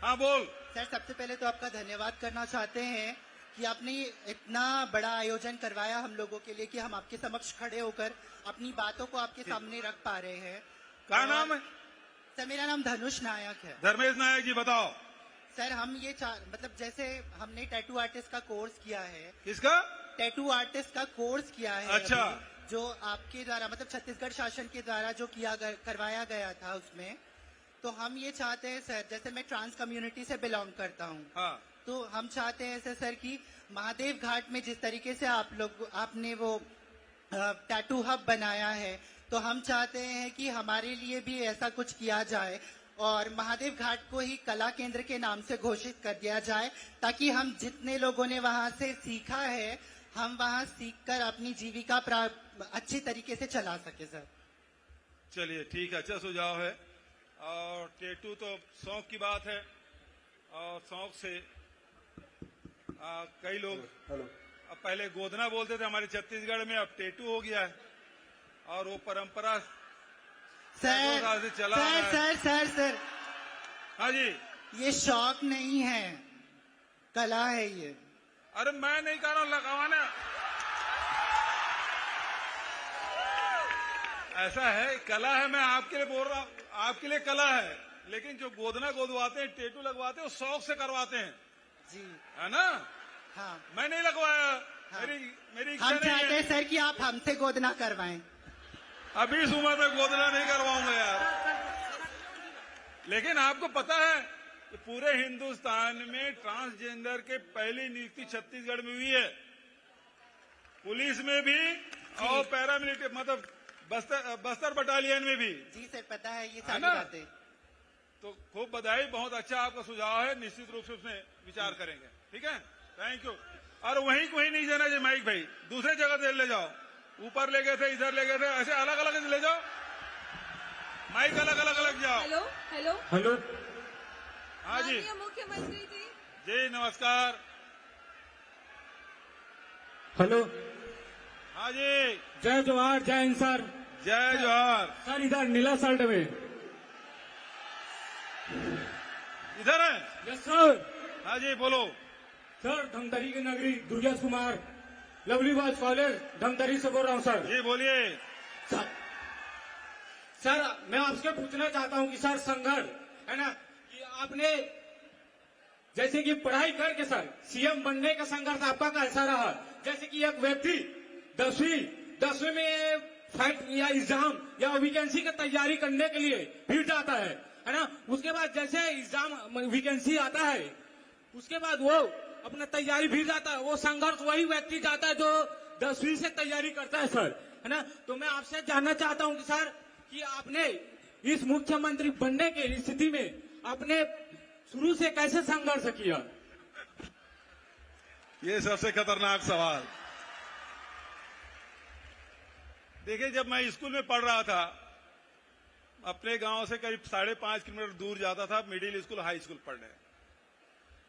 हाँ बोल। सर सबसे पहले तो आपका धन्यवाद करना चाहते हैं कि आपने इतना बड़ा आयोजन करवाया हम लोगों के लिए कि हम आपके समक्ष खड़े होकर अपनी बातों को आपके सामने रख पा रहे हैं। क्या नाम है? सर मेरा नाम धनुष नायक है। धर्मेश नायक जी बताओ। सर हम ये मतलब जैसे हमने टैटू आर्टिस्ट का कोर्स किया है। किसका? टैटू आर्टिस्ट का कोर्स किया है। अच्छा। जो आपके द्वारा मतलब छत्तीसगढ़ शासन के द्वारा जो करवाया गया था उसमें, तो हम ये चाहते हैं सर, जैसे मैं ट्रांस कम्युनिटी से बिलोंग करता हूँ। हाँ। तो हम चाहते हैं ऐसे सर कि महादेव घाट में जिस तरीके से आपने वो टैटू हब बनाया है, तो हम चाहते हैं कि हमारे लिए भी ऐसा कुछ किया जाए और महादेव घाट को ही कला केंद्र के नाम से घोषित कर दिया जाए, ताकि हम जितने लोगों ने वहाँ से सीखा है, हम वहाँ सीखकर अपनी जीविका अच्छी तरीके से चला सके सर। चलिए ठीक है, अच्छा सुझाव है। और टैटू तो शौक की बात है, और शौक से कई लोग अब पहले गोदना बोलते थे हमारे छत्तीसगढ़ में, अब टैटू हो गया है और वो परंपरा सर चला सर। हाँ जी। ये शौक नहीं है, कला है ये। अरे मैं नहीं कह रहा हूँ लगावाना, ऐसा है, कला है। मैं आपके लिए बोल रहा हूँ, आपके लिए कला है, लेकिन जो गोदना गोदवाते हैं, टैटू लगवाते हैं, वो शौक से करवाते हैं जी, है ना? हाँ। मैं नहीं लगवाया। हाँ। मेरी इच्छा हम नहीं चाहते हैं है सर कि आप हमसे गोदना करवाएं। अभी इस उम्र में गोदना नहीं करवाऊंगा यार। लेकिन आपको पता है कि पूरे हिंदुस्तान में ट्रांसजेंडर के पहली नियुक्ति छत्तीसगढ़ में हुई है। पुलिस में भी और पैरामिलिट्री मतलब बस्तर बटालियन में भी। जी सर, पता है ये है सारी ना? बातें। तो खूब बधाई, बहुत अच्छा आपका सुझाव है, निश्चित रूप से उसमें विचार करेंगे। ठीक है, थैंक यू। और वहीं कोई नहीं जाना चाहिए माइक भाई, दूसरे जगह से ले जाओ, ऊपर ले गए थे, इधर ले गए थे, ऐसे अलग अलग ले जाओ, माइक अलग अलग जाओ। हेलो हेलो हेलो, हाँ जी माननीय मुख्यमंत्री जी, जी नमस्कार। हेलो, हाँ जी, जय जवाहर, जय हिंद सर। जय जवाहर। सर इधर नीला शर्ट में। इधर है? Yes sir. हाँ जी बोलो। सर धमतरी की नगरी Durgesh Kumar, lovely boys college Dhamtari से बोल रहा हूँ सर। जी बोलिए। सर मैं आपसे पूछना चाहता हूँ कि सर संघर्ष है ना, कि आपने जैसे कि पढ़ाई करके सर सीएम बनने का संघर्ष आपका कैसा रहा? जैसे कि एक व्यक्ति 10वीं में फाइट या एग्जाम या वैकेंसी की तैयारी करने के लिए फिर जाता है ना, उसके बाद जैसे एग्जाम वैकेंसी आता है उसके बाद वो अपना तैयारी फिर जाता है, वो संघर्ष वही व्यक्ति जाता है जो 10वीं से तैयारी करता है सर, है ना। तो मैं आपसे जानना चाहता हूँ कि सर कि आपने इस मुख्यमंत्री बनने की स्थिति में आपने शुरू से कैसे संघर्ष किया? ये सबसे खतरनाक सवाल। देखिए, जब मैं स्कूल में पढ़ रहा था, अपने गांव से करीब 5.5 किलोमीटर दूर जाता था मिडिल स्कूल हाई स्कूल पढ़ने।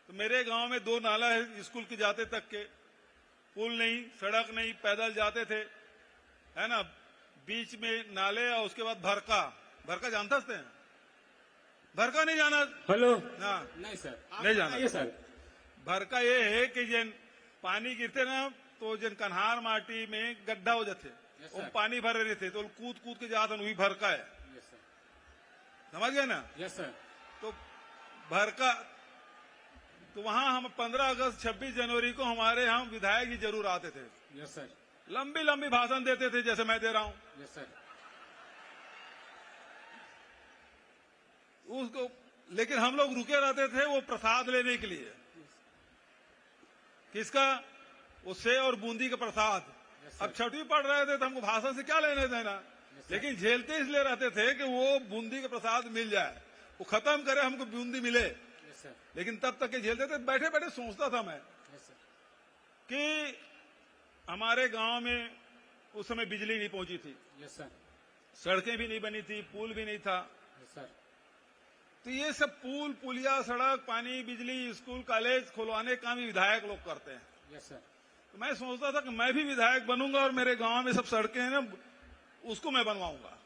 तो मेरे गांव में 2 नाला है स्कूल के जाते तक के, पुल नहीं, सड़क नहीं, पैदल जाते थे, है ना। बीच में नाले और उसके बाद भरका जानता हैं? भरका नहीं जाना? हेलो, हाँ नहीं सर, नहीं जाना। ये सर भरका ये है कि जन पानी गिरते ना तो जन कन्हार माटी में गड्ढा हो जाते, वो पानी भरे रहते तो कूद के जाते, वही भरका है। समझ गए ना? Yes sir. तो भरका, तो वहां हम 15 अगस्त 26 जनवरी को हमारे यहाँ विधायक जी जरूर आते थे। Yes sir. लंबी लंबी भाषण देते थे जैसे मैं दे रहा हूं। Yes sir. उसको लेकिन हम लोग रुके रहते थे वो प्रसाद लेने के लिए। किसका? वो सेव और बूंदी का प्रसाद। अब 6वीं पढ़ रहे थे तो हमको भाषण से क्या लेने देना, लेकिन झेलते इसलिए रहते थे कि वो बूंदी का प्रसाद मिल जाए, वो खत्म करे हमको बूंदी मिले। लेकिन तब तक के झेलते थे। बैठे बैठे सोचता था मैं कि हमारे गांव में उस समय बिजली नहीं पहुंची थी, सड़कें भी नहीं बनी थी, पुल भी नहीं था। तो ये सब पुल, पुलिया, सड़क, पानी, बिजली, स्कूल, कॉलेज खुलवाने का भी विधायक लोग करते हैं। तो मैं सोचता था कि मैं भी विधायक बनूंगा और मेरे गांव में सब सड़कें हैं ना, उसको मैं बनवाऊंगा।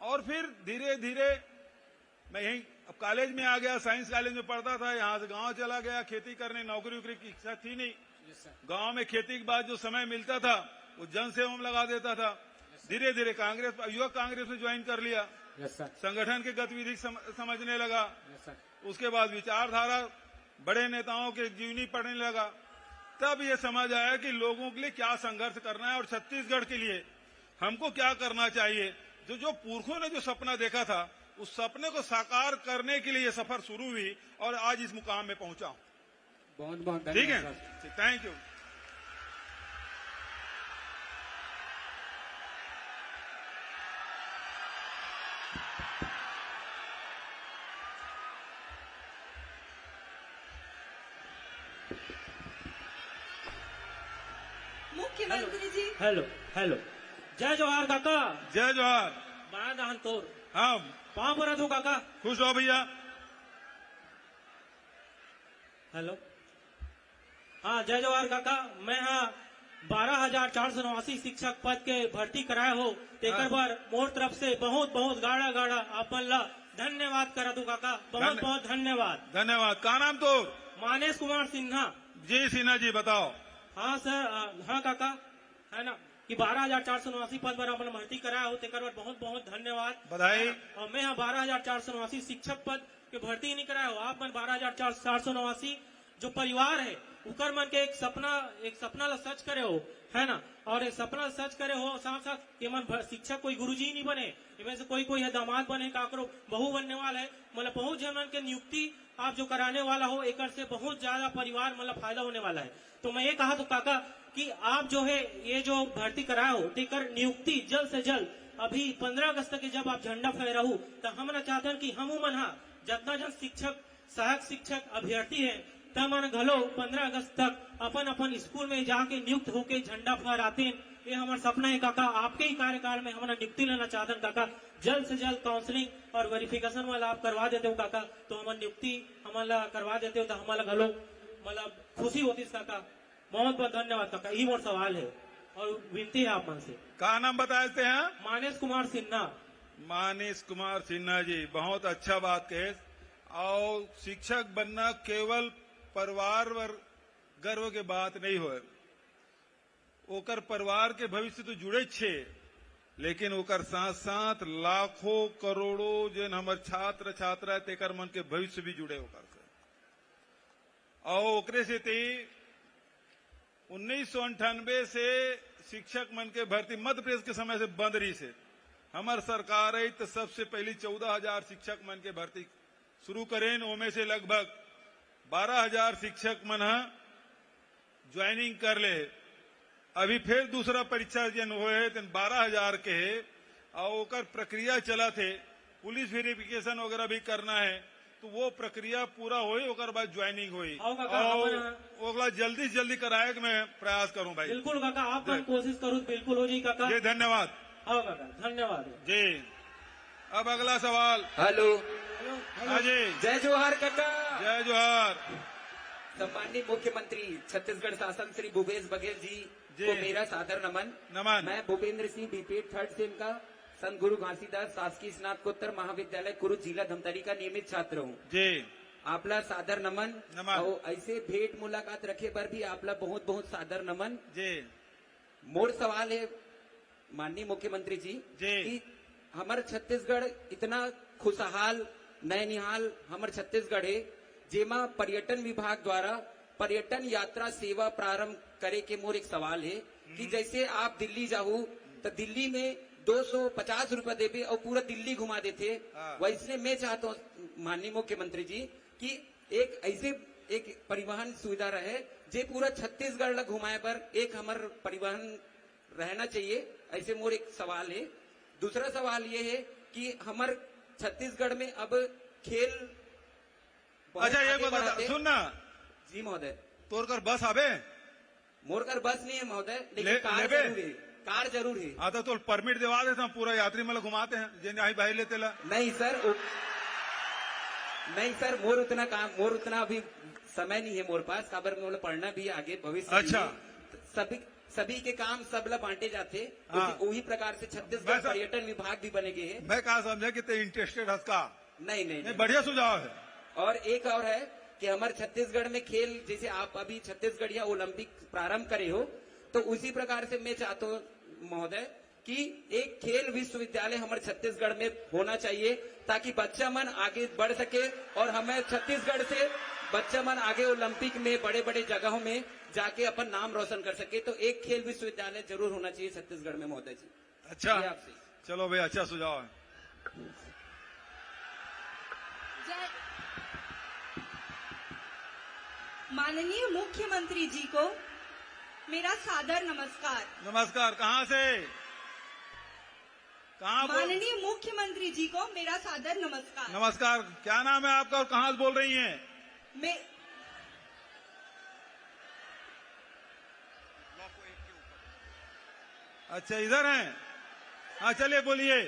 और फिर धीरे धीरे मैं यही अब कॉलेज में आ गया, साइंस कॉलेज में पढ़ता था, यहां से गांव चला गया खेती करने। नौकरी वोकरी की इच्छा थी नहीं। गांव में खेती के बाद जो समय मिलता था वो जन सेवा में लगा देता था। धीरे धीरे कांग्रेस, युवक कांग्रेस में ज्वाइन कर लिया। संगठन की गतिविधि समझने लगा। उसके बाद विचारधारा, बड़े नेताओं के जीवनी पढ़ने लगा। तब ये समझ आया कि लोगों के लिए क्या संघर्ष करना है और छत्तीसगढ़ के लिए हमको क्या करना चाहिए। जो पुरखों ने जो सपना देखा था, उस सपने को साकार करने के लिए ये सफर शुरू हुई और आज इस मुकाम में पहुंचा हूं। बहुत बहुत ठीक है, थैंक यू। मुख्यमंत्री जी। हेलो हेलो, जय जवाहर काका। जय जवाहर। बड़ा दान तोर। हाँ, कहाँ पर तू काका? खुश हो भैया। हेलो, हाँ जय जवाहर काका। मैं हाँ 12,489 शिक्षक पद के भर्ती कराए हो, तेकर बार मोर तरफ से बहुत बहुत गाड़ा गाड़ा आपन ला धन्यवाद करा तू काका, बहुत बहुत धन्यवाद। धन्यवाद। का नाम तो? मानेश कुमार सिन्हा। जी सिन्हा जी, बताओ। हाँ सर, हाँ काका, है ना कि 12,489 पद पर आपने भर्ती कराया हो, तेकर बार बहुत बहुत धन्यवाद, बधाई। और मैं यहाँ 12,489 शिक्षक पद के भर्ती नहीं कराया हो, आप मन 12,489 जो परिवार है उकर मन के एक सपना ला सच करे हो, है ना। और एक सपना सच करे हो, साथ साथ मन शिक्षक कोई गुरुजी नहीं बने, इनमें से कोई है दामाद बने, काकरो बहू बनने वाला है, मतलब बहुत जनन के नियुक्ति आप जो कराने वाला हो, एक से बहुत ज्यादा परिवार मतलब फायदा होने वाला है। तो मैं ये कहा तो काका कि आप जो है ये जो भर्ती कराए हो तेकर नियुक्ति जल्द से जल्द अभी 15 अगस्त के जब आप झंडा फहराहू तो हम चाहते हैं कि हम मन जितना जन शिक्षक सहायक शिक्षक अभ्यर्थी है तमन घलो 15 अगस्त तक अपन अपन स्कूल में जाके नियुक्त होके झंडा फहराते हैं। ये हमारा सपना है काका, आपके ही कार्यकाल में हमारा नियुक्ति लेना चाहते हैं काका। जल्द से जल्द काउंसलिंग और वेरिफिकेशन वाला आप करवा देते हो काका, तो हमारी नियुक्ति हमारा करवा देते हो तो हमारा घलो मतलब खुशी होती है काका। बहुत बहुत धन्यवाद काका। यही मोर सवाल है और विनती है आप मन से। क्या नाम बताते हैं? मानेश कुमार सिन्हा। मानेश कुमार सिन्हा जी, बहुत अच्छा बात कहे। और शिक्षक बनना केवल परिवार वर गर्व के बात नहीं हो, ओकर परिवार के भविष्य तो जुड़े छे, लेकिन ओकर साथ साथ लाखों करोड़ों जन हमार छात्र छात्रा तेकर मन के भविष्य भी जुड़े ओकर से। और ओकरे से 1998 से शिक्षक मन के भर्ती मध्य प्रदेश के समय से बंद रही से हमार सरकार आई तो सबसे पहली 14,000 शिक्षक मन के भर्ती शुरू करें। ओमे से लगभग 12,000 शिक्षक मन ज्वाइनिंग कर ले। अभी फिर दूसरा परीक्षा जन हुए तो 12,000 के है और ओकर प्रक्रिया चला थे। पुलिस वेरिफिकेशन वगैरह भी करना है, तो वो प्रक्रिया पूरा हुई ओकर बाद ज्वाइनिंग हुई और ओकला जल्दी से जल्दी कराए के मैं प्रयास करूं भाई। बिल्कुल काका, आप कोशिश करूँ बिल्कुल हो जाए काका जी। धन्यवाद। हाँ काका, धन्यवाद जी। अब अगला सवाल। हेलो। हाँ जी। जय जोहार काका। जय जोहार। सम्माननीय मुख्यमंत्री छत्तीसगढ़ शासन श्री भूपेश बघेल जी को मेरा सादर नमन। मैं Bhupendra Singh BPEd 3rd same का संत गुरु घासीदास शासकीय स्नातकोत्तर महाविद्यालय कुरुद जिला धमतरी का नियमित छात्र हूँ जी। आपला सादर नमन। और ऐसे भेंट मुलाकात रखे पर भी आपला बहुत बहुत सादर नमन जी। मोर सवाल है माननीय मुख्यमंत्री जी कि हमारे छत्तीसगढ़ इतना खुशहाल नैनिहाल हमारे छत्तीसगढ़ है, जेमा पर्यटन विभाग द्वारा पर्यटन यात्रा सेवा प्रारंभ करे के मोर एक सवाल है कि जैसे आप दिल्ली जाऊ तो दिल्ली में 250 रुपए देवे और पूरा दिल्ली घुमा देते, वैसे मैं चाहता हूँ माननीय मुख्यमंत्री जी कि एक ऐसे एक परिवहन सुविधा रहे जे पूरा छत्तीसगढ़ ला घुमाए पर एक हमार परिवहन रहना चाहिए। ऐसे मोर एक सवाल है। दूसरा सवाल ये है कि हमार छत्तीसगढ़ में अब खेल। अच्छा एक बात सुन ना जी महोदय। तोर कर बस आवे? मोर कर बस नहीं है महोदय, लेकिन कार जरूर है। कार जरूर है। हाँ तो परमिट दिवा देता हूँ, पूरा यात्री मतलब घुमाते हैं जिन्हें आई भाई लेते ला। नहीं सर मोर उतना काम मोर उतना अभी समय नहीं है मोर पास, खबर में पढ़ना भी आगे भविष्य। अच्छा। सभी के काम सब ला बांटे जाते। वही प्रकार से छत्तीसगढ़ पर्यटन विभाग भी बने गए हैं। मैं कहा समझा कि ते इंटरेस्टेड हस का? नहीं, बढ़िया सुझाव है। और एक और है कि हमारे छत्तीसगढ़ में खेल जैसे आप अभी छत्तीसगढ़ या ओलंपिक प्रारंभ करे हो, तो उसी प्रकार से मैं चाहता हूँ महोदय कि एक खेल विश्वविद्यालय हमारे छत्तीसगढ़ में होना चाहिए ताकि बच्चा मन आगे बढ़ सके और हमें छत्तीसगढ़ से बच्चा मन आगे ओलंपिक में बड़े बड़े जगहों में जाके अपन नाम रोशन कर सके। तो एक खेल विश्वविद्यालय जरूर होना चाहिए छत्तीसगढ़ में महोदय जी। अच्छा, चलो भाई, अच्छा सुझाव है। माननीय मुख्यमंत्री जी को मेरा सादर नमस्कार। नमस्कार। कहाँ से? कहाँ? माननीय मुख्यमंत्री जी को मेरा सादर नमस्कार। नमस्कार। क्या नाम है आपका और कहाँ से बोल रही हैं? मैं अच्छा, इधर हैं। हाँ चलिए बोलिए।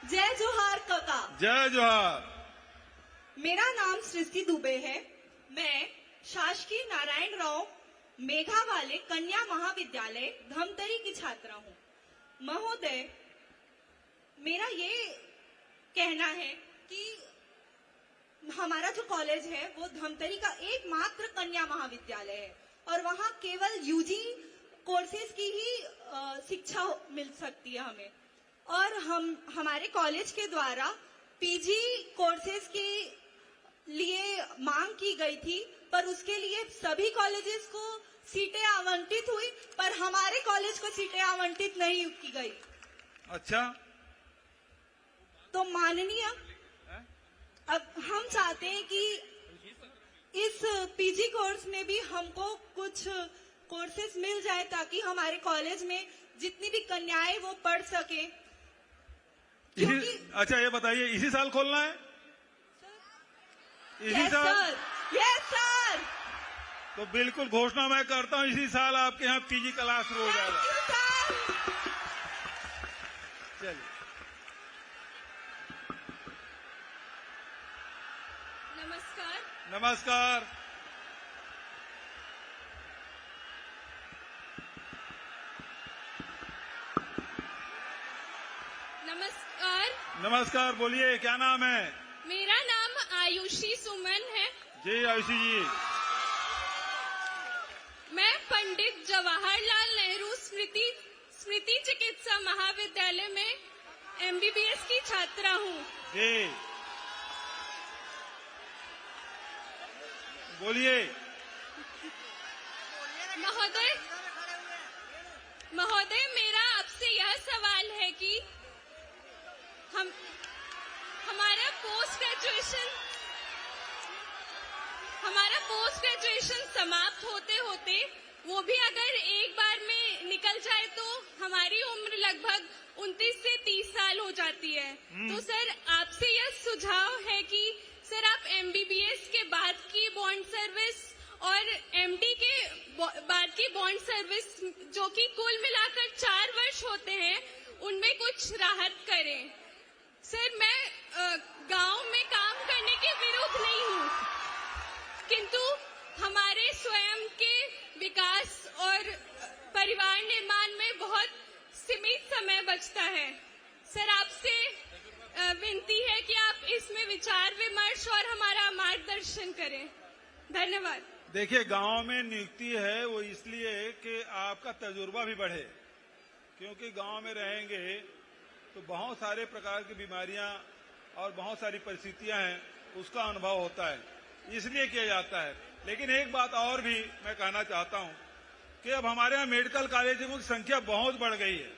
जय जोहार काका। जय जोहार। मेरा नाम सृष्टि दुबे है। मैं शासकीय नारायण राव मेघा वाले कन्या महाविद्यालय धमतरी की छात्रा हूँ। महोदय, मेरा ये कहना है कि हमारा जो कॉलेज है वो धमतरी का एकमात्र कन्या महाविद्यालय है और वहाँ केवल यूजी कोर्सेज की ही शिक्षा मिल सकती है हमें। और हमारे कॉलेज के द्वारा पीजी कोर्सेज के लिए मांग की गई थी, पर उसके लिए सभी कॉलेजेस को सीटें आवंटित हुई, पर हमारे कॉलेज को सीटें आवंटित नहीं की गई। अच्छा। तो माननीय, अब हम चाहते हैं कि इस पीजी कोर्स में भी हमको कुछ कोर्सेज मिल जाए ताकि हमारे कॉलेज में जितनी भी कन्याएं वो पढ़ सके। अच्छा ये बताइए, इसी साल खोलना है? इसी साल? Yes sir. तो बिल्कुल घोषणा मैं करता हूं, इसी साल आपके यहाँ पीजी क्लास शुरू हो जाएगा। चलिए। नमस्कार। नमस्कार। नमस्कार। नमस्कार, बोलिए क्या नाम है? मेरा नाम आयुषी सुमन है। जी आयुषी जी। मैं पंडित जवाहरलाल नेहरू स्मृति चिकित्सा महाविद्यालय में एमबीबीएस की छात्रा हूँ। जी बोलिए। महोदय मेरा आपसे यह सवाल है कि हमारा पोस्ट ग्रेजुएशन समाप्त होते होते वो भी अगर एक बार में निकल जाए तो हमारी उम्र लगभग 29 से 30 साल हो जाती है। तो सर आपसे यह सुझाव है कि सर आप एमबीबीएस के बाद की बॉन्ड सर्विस और एमडी के बाद की बॉन्ड सर्विस जो कि कुल मिलाकर 4 वर्ष होते हैं उनमें कुछ राहत करें। सर मैं गांव में काम करने के विरुद्ध नहीं हूँ, किंतु हमारे स्वयं के विकास और परिवार निर्माण में बहुत सीमित समय बचता है। सर आपसे विनती है कि आप इसमें विचार विमर्श और हमारा मार्गदर्शन करें। धन्यवाद। देखिए, गांव में नियुक्ति है वो इसलिए कि आपका तजुर्बा भी बढ़े, क्योंकि गांव में रहेंगे तो बहुत सारे प्रकार की बीमारियां और बहुत सारी परिस्थितियां हैं, उसका अनुभव होता है, इसलिए किया जाता है। लेकिन एक बात और भी मैं कहना चाहता हूं कि अब हमारे यहाँ मेडिकल कॉलेजों की संख्या बहुत बढ़ गई है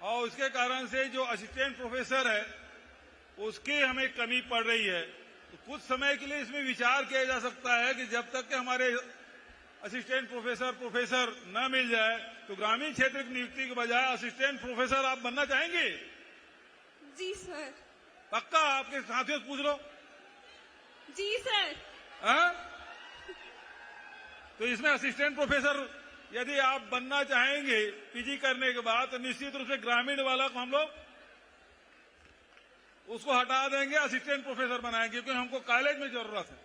और उसके कारण से जो असिस्टेंट प्रोफेसर है उसकी हमें कमी पड़ रही है। तो कुछ समय के लिए इसमें विचार किया जा सकता है कि जब तक कि हमारे असिस्टेंट प्रोफेसर न मिल जाए तो ग्रामीण क्षेत्र की नियुक्ति के बजाय असिस्टेंट प्रोफेसर आप बनना चाहेंगे? जी सर। पक्का? आपके साथियों से पूछ लो। जी सर। तो इसमें असिस्टेंट प्रोफेसर यदि आप बनना चाहेंगे पीजी करने के बाद, तो निश्चित रूप से ग्रामीण वाला को हम लोग उसको हटा देंगे, असिस्टेंट प्रोफेसर बनाएंगे, क्योंकि हमको कॉलेज में जरूरत है।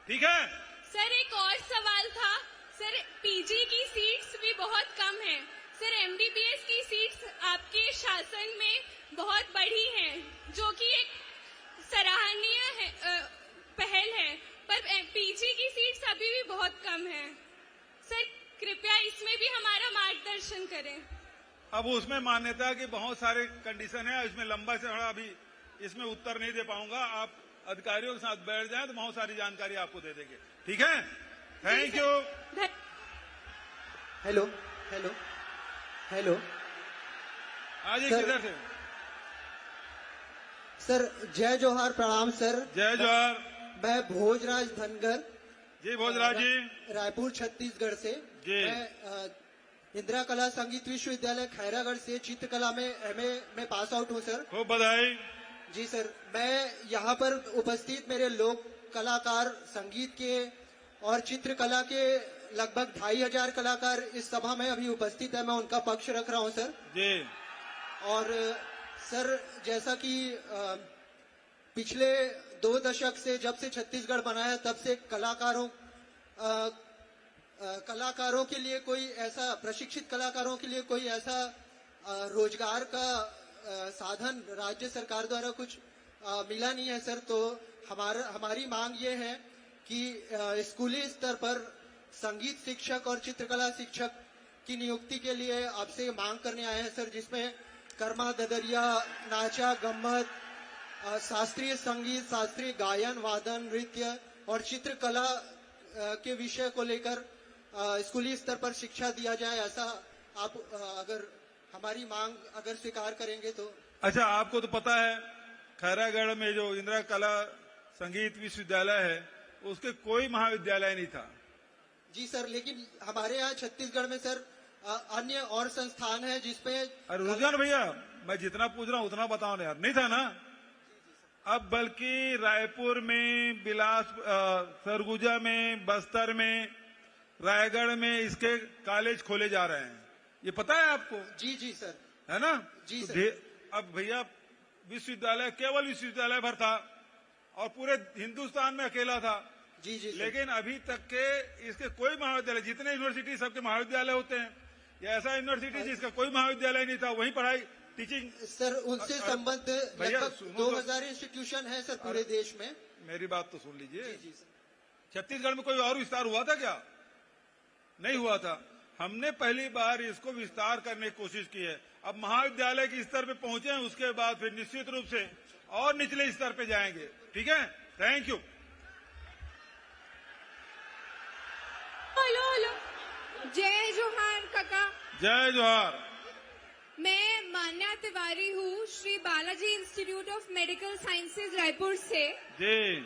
ठीक है सर? एक और सवाल था सर, पीजी की सीट्स भी बहुत कम है सर, एमबीबीएस की सीट्स आपके शासन में बहुत बढ़ी हैं, जो कि एक सराहनीय पहल है, पर पीजी की सीट्स अभी भी बहुत कम है। सर कृपया इसमें भी हमारा मार्गदर्शन करें। अब उसमें मान्यता की बहुत सारे कंडीशन है, इसमें लंबा चौड़ा अभी इसमें उत्तर नहीं दे पाऊंगा। आप अधिकारियों के साथ बैठ जाएं तो बहुत सारी जानकारी आपको दे देंगे। ठीक है? Thank you. Hello hello hello. आज किधर से? सर जय जोहार, प्रणाम सर। जय जोहार। मैं भोजराज धनगर। जी भोजराज जी। रायपुर छत्तीसगढ़ से जी। मैं इंदिरा कला संगीत विश्वविद्यालय खैरागढ़ से चित्रकला में एमए में पास आउट हूँ सर। खूब बधाई। जी सर, मैं यहाँ पर उपस्थित मेरे लोक कलाकार, संगीत के और चित्रकला के लगभग 2500 कलाकार इस सभा में अभी उपस्थित है, मैं उनका पक्ष रख रहा हूँ सर। जी। और सर जैसा कि पिछले 2 दशक से जब से छत्तीसगढ़ बना है तब से कलाकारों के लिए कोई ऐसा, प्रशिक्षित कलाकारों के लिए कोई ऐसा रोजगार का साधन राज्य सरकार द्वारा कुछ मिला नहीं है सर। तो हमारी मांग ये है कि स्कूली स्तर पर संगीत शिक्षक और चित्रकला शिक्षक की नियुक्ति के लिए आपसे मांग करने आए हैं सर, जिसमें कर्मा, ददरिया, नाचा, गम्मत, शास्त्रीय संगीत, शास्त्रीय गायन, वादन, नृत्य और चित्रकला के विषय को लेकर स्कूली स्तर पर शिक्षा दिया जाए। ऐसा आप अगर हमारी मांग अगर स्वीकार करेंगे तो। अच्छा, आपको तो पता है खैरागढ़ में जो इंदिरा कला संगीत विश्वविद्यालय है उसके कोई महाविद्यालय नहीं था। जी सर, लेकिन हमारे यहाँ छत्तीसगढ़ में सर अन्य और संस्थान है जिसपे। अरे रुक जाओ भैया, मैं जितना पूछ रहा हूँ उतना बताओ ना यार। नहीं था ना? अब बल्कि रायपुर में, सरगुजा में, बस्तर में, रायगढ़ में इसके कॉलेज खोले जा रहे हैं। ये पता है आपको? जी जी सर। है ना? जी तो सर। अब भैया विश्वविद्यालय केवल विश्वविद्यालय भर था और पूरे हिंदुस्तान में अकेला था। जी जी। लेकिन अभी तक के इसके कोई महाविद्यालय, जितने यूनिवर्सिटी सबके महाविद्यालय होते हैं, या ऐसा यूनिवर्सिटी जिसका कोई महाविद्यालय नहीं था, वहीं पढ़ाई टीचिंग। सर उनसे संबद्ध लगभग 2000 इंस्टीट्यूशन है सर पूरे देश में। मेरी बात तो सुन लीजिए। जी सर। छत्तीसगढ़ में कोई और विस्तार हुआ था क्या? नहीं हुआ था। हमने पहली बार इसको विस्तार करने की कोशिश की है। अब महाविद्यालय के स्तर पे पहुंचे हैं, उसके बाद फिर निश्चित रूप से और निचले स्तर पे जाएंगे। ठीक है, थैंक यू। हेलो, जय जोहार काका। जय जोहार। मैं मान्या तिवारी हूँ, Shri Balaji institute of medical sciences Raipur से। जी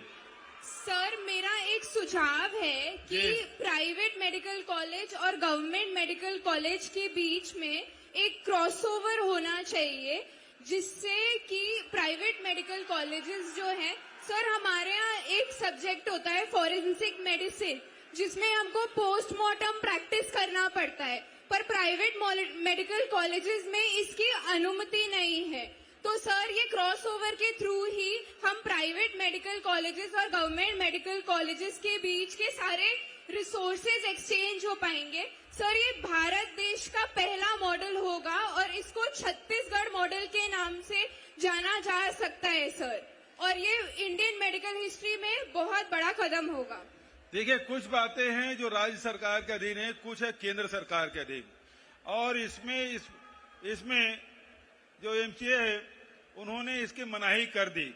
सर, मेरा एक सुझाव है कि प्राइवेट मेडिकल कॉलेज और गवर्नमेंट मेडिकल कॉलेज के बीच में एक क्रॉसओवर होना चाहिए, जिससे कि प्राइवेट मेडिकल कॉलेजेस जो हैं, सर हमारे यहाँ एक सब्जेक्ट होता है फॉरेंसिक मेडिसिन, जिसमें हमको पोस्टमार्टम प्रैक्टिस करना पड़ता है, पर प्राइवेट मेडिकल कॉलेजेस में इसकी अनुमति नहीं है। तो सर ये क्रॉसओवर के थ्रू ही हम प्राइवेट मेडिकल कॉलेजेस और गवर्नमेंट मेडिकल कॉलेजेस के बीच के सारे रिसोर्सेज एक्सचेंज हो पाएंगे। सर ये भारत देश का पहला मॉडल होगा और इसको छत्तीसगढ़ मॉडल के नाम से जाना जा सकता है सर, और ये इंडियन मेडिकल हिस्ट्री में बहुत बड़ा कदम होगा। देखिए, कुछ बातें हैं जो राज्य सरकार के अधीन है, कुछ है केंद्र सरकार के अधीन, और इसमें जो एमसीए है उन्होंने इसकी मनाही कर दी।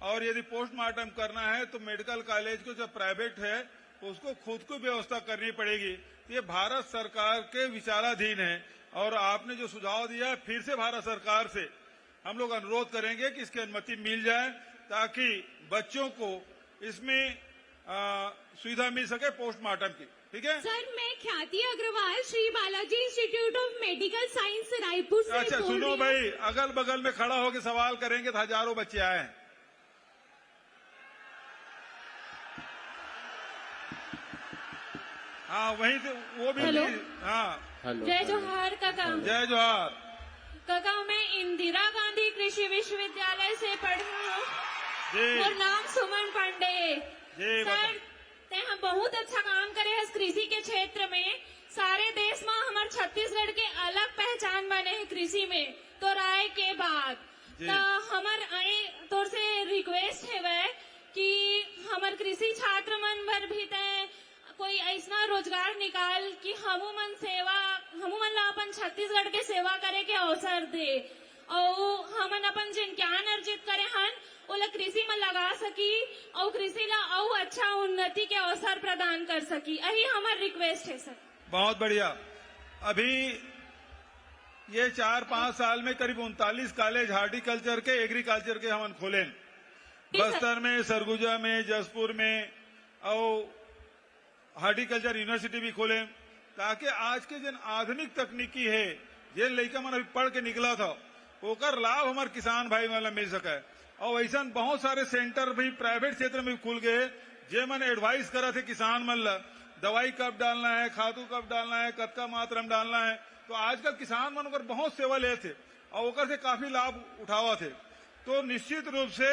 और यदि पोस्टमार्टम करना है तो मेडिकल कॉलेज को जो प्राइवेट है उसको खुद को व्यवस्था करनी पड़ेगी। ये भारत सरकार के विचाराधीन है, और आपने जो सुझाव दिया है, फिर से भारत सरकार से हम लोग अनुरोध करेंगे कि इसकी अनुमति मिल जाए, ताकि बच्चों को इसमें सुविधा मिल सके पोस्टमार्टम की। ठीक है सर, मैं Khyati Agrawal, Shri Balaji institute of medical science Raipur से। अच्छा सुनो भाई, अगल बगल में खड़ा होकर सवाल करेंगे तो हजारों बच्चे आए हैं। हाँ वहीं से वो भी। हेलो। हाँ जय जोहार काका। जय जोहार काका, मैं इंदिरा गांधी कृषि विश्वविद्यालय से पढ़ी हूँ। मेरा नाम सुमन पांडे। सर ते हम बहुत अच्छा काम करे है कृषि के क्षेत्र में। सारे देश में हमारे छत्तीसगढ़ के अलग पहचान बने हैं कृषि में, तो राय के बाद तो हमार तौर से रिक्वेस्ट है वह कि हमार कृषि छात्र मन भर भी तय कोई ऐसा रोजगार निकाल कि हमन ला अपन छत्तीसगढ़ के सेवा करे के अवसर दे, और हमन अपन जिन ज्ञान अर्जित करे हन ओला कृषि में लगा सकी और कृषि ला और अच्छा उन्नति के अवसर प्रदान कर सकी। यही हमार रिक्वेस्ट है सर। बहुत बढ़िया। अभी ये 4-5 साल में करीब 39 कॉलेज हार्टिकल्चर के, एग्रीकल्चर के हमन खोले, बस्तर में, सरगुजा में, जसपुर में, और हार्टिकल्चर यूनिवर्सिटी भी खोले, ताकि आज के जिन आधुनिक तकनीकी है, जिन लड़का मन अभी पढ़ के निकला था, ओकर लाभ हमारे किसान भाई वाला मिल सके। और ऐसा बहुत सारे सेंटर भी प्राइवेट क्षेत्र में भी खुल गए, जे मन एडवाइस करा थे किसान मन ला, दवाई कब डालना है, खादू कब डालना है, कतका मात्रा में डालना है। तो आजकल किसान मन ओकर बहुत सेवा ले थे और ओकर से काफी लाभ उठावा थे। तो निश्चित रूप से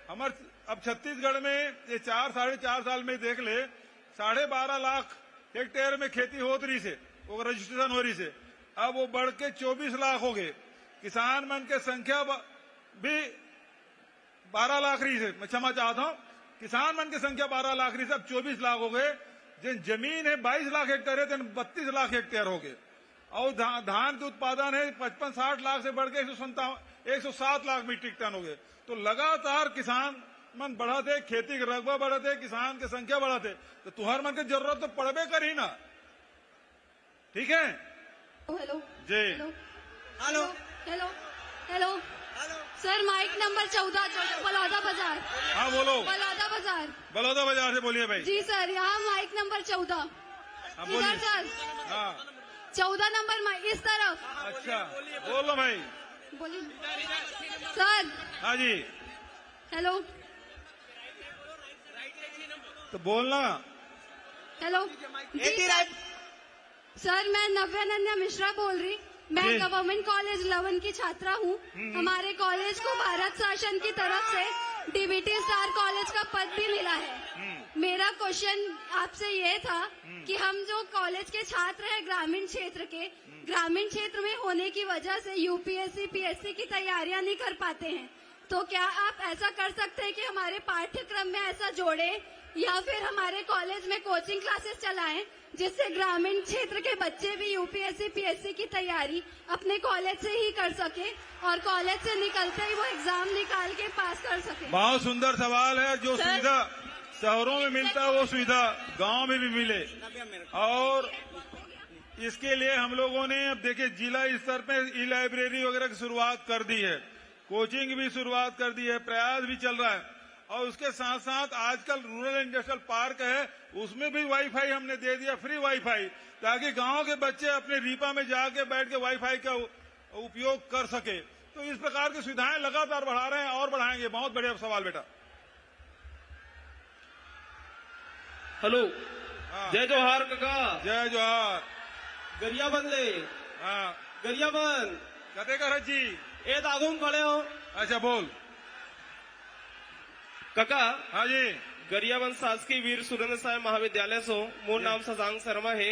हमारे अब छत्तीसगढ़ में ये 4-4.5 साल में देख ले, 12.5 लाख हेक्टेयर में खेती होत रही से, वो रजिस्ट्रेशन हो रही से, अब वो बढ़ के 24 लाख हो गए। किसान मन के संख्या भी 12 लाख रही से, मैं क्षमा चाहता हूँ, किसान मन की संख्या 12 लाख रही से अब 24 लाख हो गए। जिन जमीन है 22 लाख हेक्टेयर है, जिन 32 लाख हेक्टेयर हो गए। और धान के उत्पादन है 55-60 लाख से बढ़ के 107 लाख मीट्रिक टन हो गए। तो लगातार किसान मन बढ़ाते, खेती के रकबा बढ़ाते, किसान की संख्या बढ़ाते, तो तुहार मन की जरूरत तो पड़बे करी ना। ठीक है। Hello ji hello hello hello sir mike number 14 Baloda Bazar. हाँ बोलो। बलौदा बाजार। बलौदा बाजार से बोलिए भाई। जी सर, यहाँ माइक नंबर 14। इधर सर। हाँ 14 नंबर माइक इस तरफ। अच्छा बोलो भाई। बोलिए सर। हाँ जी हेलो। तो बोलना। हेलो जी सर, मैं नव्या नन्या मिश्रा बोल रही। मैं गवर्नमेंट कॉलेज लवन की छात्रा हूँ। हमारे कॉलेज को भारत शासन की तरफ से डीबीटी स्टार कॉलेज का पद भी मिला है। मेरा क्वेश्चन आपसे ये था कि हम जो कॉलेज के छात्र हैं ग्रामीण क्षेत्र में होने की वजह से यूपीएससी पीएससी की तैयारियां नहीं कर पाते हैं, तो क्या आप ऐसा कर सकते हैं कि हमारे पाठ्यक्रम में ऐसा जोड़े या फिर हमारे कॉलेज में कोचिंग क्लासेस चलाएं जिससे ग्रामीण क्षेत्र के बच्चे भी यूपीएससी पीएससी की तैयारी अपने कॉलेज से ही कर सके और कॉलेज से निकलते ही वो एग्जाम निकाल के पास कर सके। बहुत सुंदर सवाल है। जो सुविधा शहरों में मिलता है वो सुविधा गांव में भी मिले, और इसके लिए हम लोगों ने अब देखिए जिला स्तर पे ई लाइब्रेरी वगैरह की शुरुआत कर दी है, कोचिंग भी शुरुआत कर दी है, प्रयास भी चल रहा है। और उसके साथ साथ आजकल रूरल इंडस्ट्रियल पार्क है, उसमें भी वाईफाई हमने दे दिया, फ्री वाईफाई, ताकि गांव के बच्चे अपने रीपा में जाके बैठ के वाईफाई का उपयोग कर सके। तो इस प्रकार की सुविधाएं लगातार बढ़ा रहे हैं और बढ़ाएंगे। बहुत बढ़िया सवाल बेटा। हेलो। जय जोहार काका। जय जोहार। गरिया बंदे। हाँ गरिया बंद कते कर जी ए दागुम खड़े हो। अच्छा बोल काका। हाँ जी। गरियाबंद शासकीय वीर सुरेंद्र साहब महाविद्यालय से मोर नाम शशांक शर्मा है।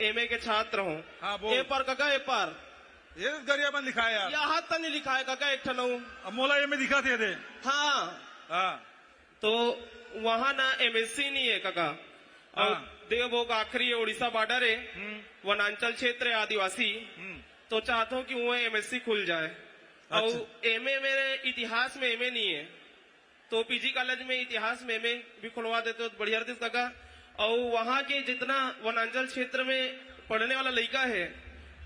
एमए के छात्र हूँ। हाँ बोल। ए पर काका ए पर ये गरियाबंद लिखा है यार। यहाँ तक नहीं लिखा है काका, एक ठनऊ मोला ये में दिखा थे। हाँ तो वहाँ ना एमएससी नहीं है काका। और देवभोग आखिरी है, उड़ीसा बॉर्डर है, वनांचल क्षेत्र है, आदिवासी। तो चाहता हूँ कि वो एमएससी खुल जाए। और एमए मेरे इतिहास में एमए नहीं है, तो पीजी कॉलेज में इतिहास में एमए भी खुलवा देते हो तो बढ़िया रहती काका। और वहाँ के जितना वनांचल क्षेत्र में पढ़ने वाला लड़का है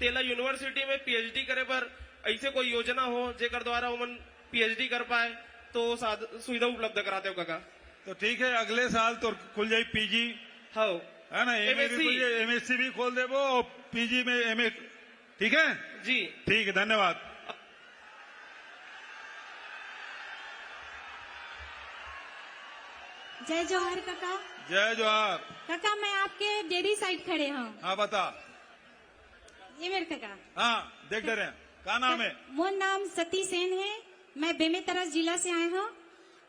तेला यूनिवर्सिटी में पीएचडी करे पर ऐसे कोई योजना हो जेकर द्वारा वो पीएचडी कर पाए तो सुविधा उपलब्ध कराते हो काका। तो ठीक है, अगले साल तो खुल जाए पीजी। हाँ है ना, एमएससी भी खोल देवो और पीजी में एमए। ठीक है जी। ठीक है, धन्यवाद। जय जोहार काका। जय जोहार। काका मैं आपके डेयरी साइड खड़े हूँ। हाँ बता। ये मेरे काका। हाँ देख रहे हैं। क्या नाम है? वो नाम सती सेन है। मैं बेमेतरा जिला से आए हूँ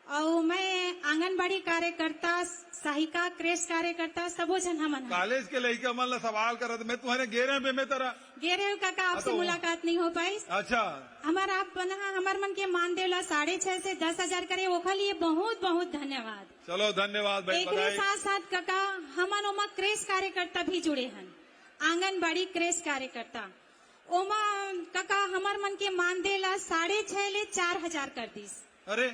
और मैं आंगनबाड़ी कार्यकर्ता, सहायिका, क्रेश कार्यकर्ता सबो जन हमन। कॉलेज के लड़का मन ला सवाल कर रहे थे, मैं तुम्हारे गेरे बेमेतरा गेरे काका आपसे मुलाकात नहीं हो पाई। अच्छा। हमारा आप हमार मन के मानदेव ला 6,500 से 10,000 करे, ओखा लिए बहुत बहुत धन्यवाद। चलो धन्यवाद भाई। एक साथ साथ काका हमन ओमा क्रेश कार्यकर्ता भी जुड़े हन, आंगनबाड़ी क्रेश कार्यकर्ता। ओमा काका हमार मन के मानदेव ला 6,500 ले 4,000 कर दीस। अरे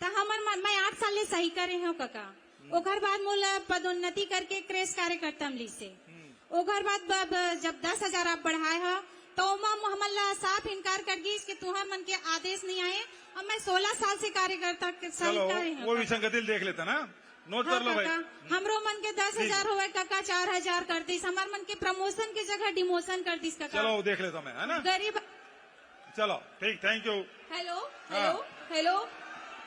तो हमार मन मैं 8 साल ले सही करे हूँ काका। ओकर बाद मोला पदोन्नति करके क्रेश कार्यकर्ता मिली से। ओकर बाद जब 10,000 आप बढ़ाए हो तो हमला साफ इनकार कर गई कि तुम्हार मन के आदेश नहीं आए। और मैं 16 साल से कार्यकर्ता सही करे हूँ। वो विसंगति देख लेता ना, नोट कर लो भाई। हमरो मन के 10,000 हुए काका 4,000 कर दीस। हमार मन के प्रमोशन की जगह डिमोशन कर दीस काका। चलो देख लेता मैं, है ना। गरीब। चलो ठीक, thank you. Hello hello hello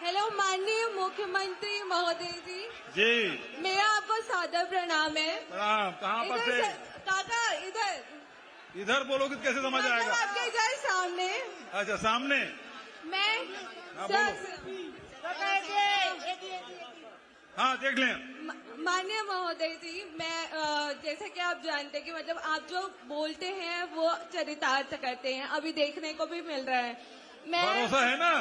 hello माननीय मुख्यमंत्री महोदय जी। जी मेरा आपको सादर प्रणाम है। प्रणाम। कहाँ पर से? काका इधर। इधर बोलोगे तो कैसे समझ आएगा? आपके इधर सामने। अच्छा सामने। मैं हाँ देख लें। माननीय महोदय जी, मैं जैसे कि आप जानते हैं कि मतलब आप जो बोलते हैं वो चरितार्थ करते हैं, अभी देखने को भी मिल रहा है। भरोसा है ना।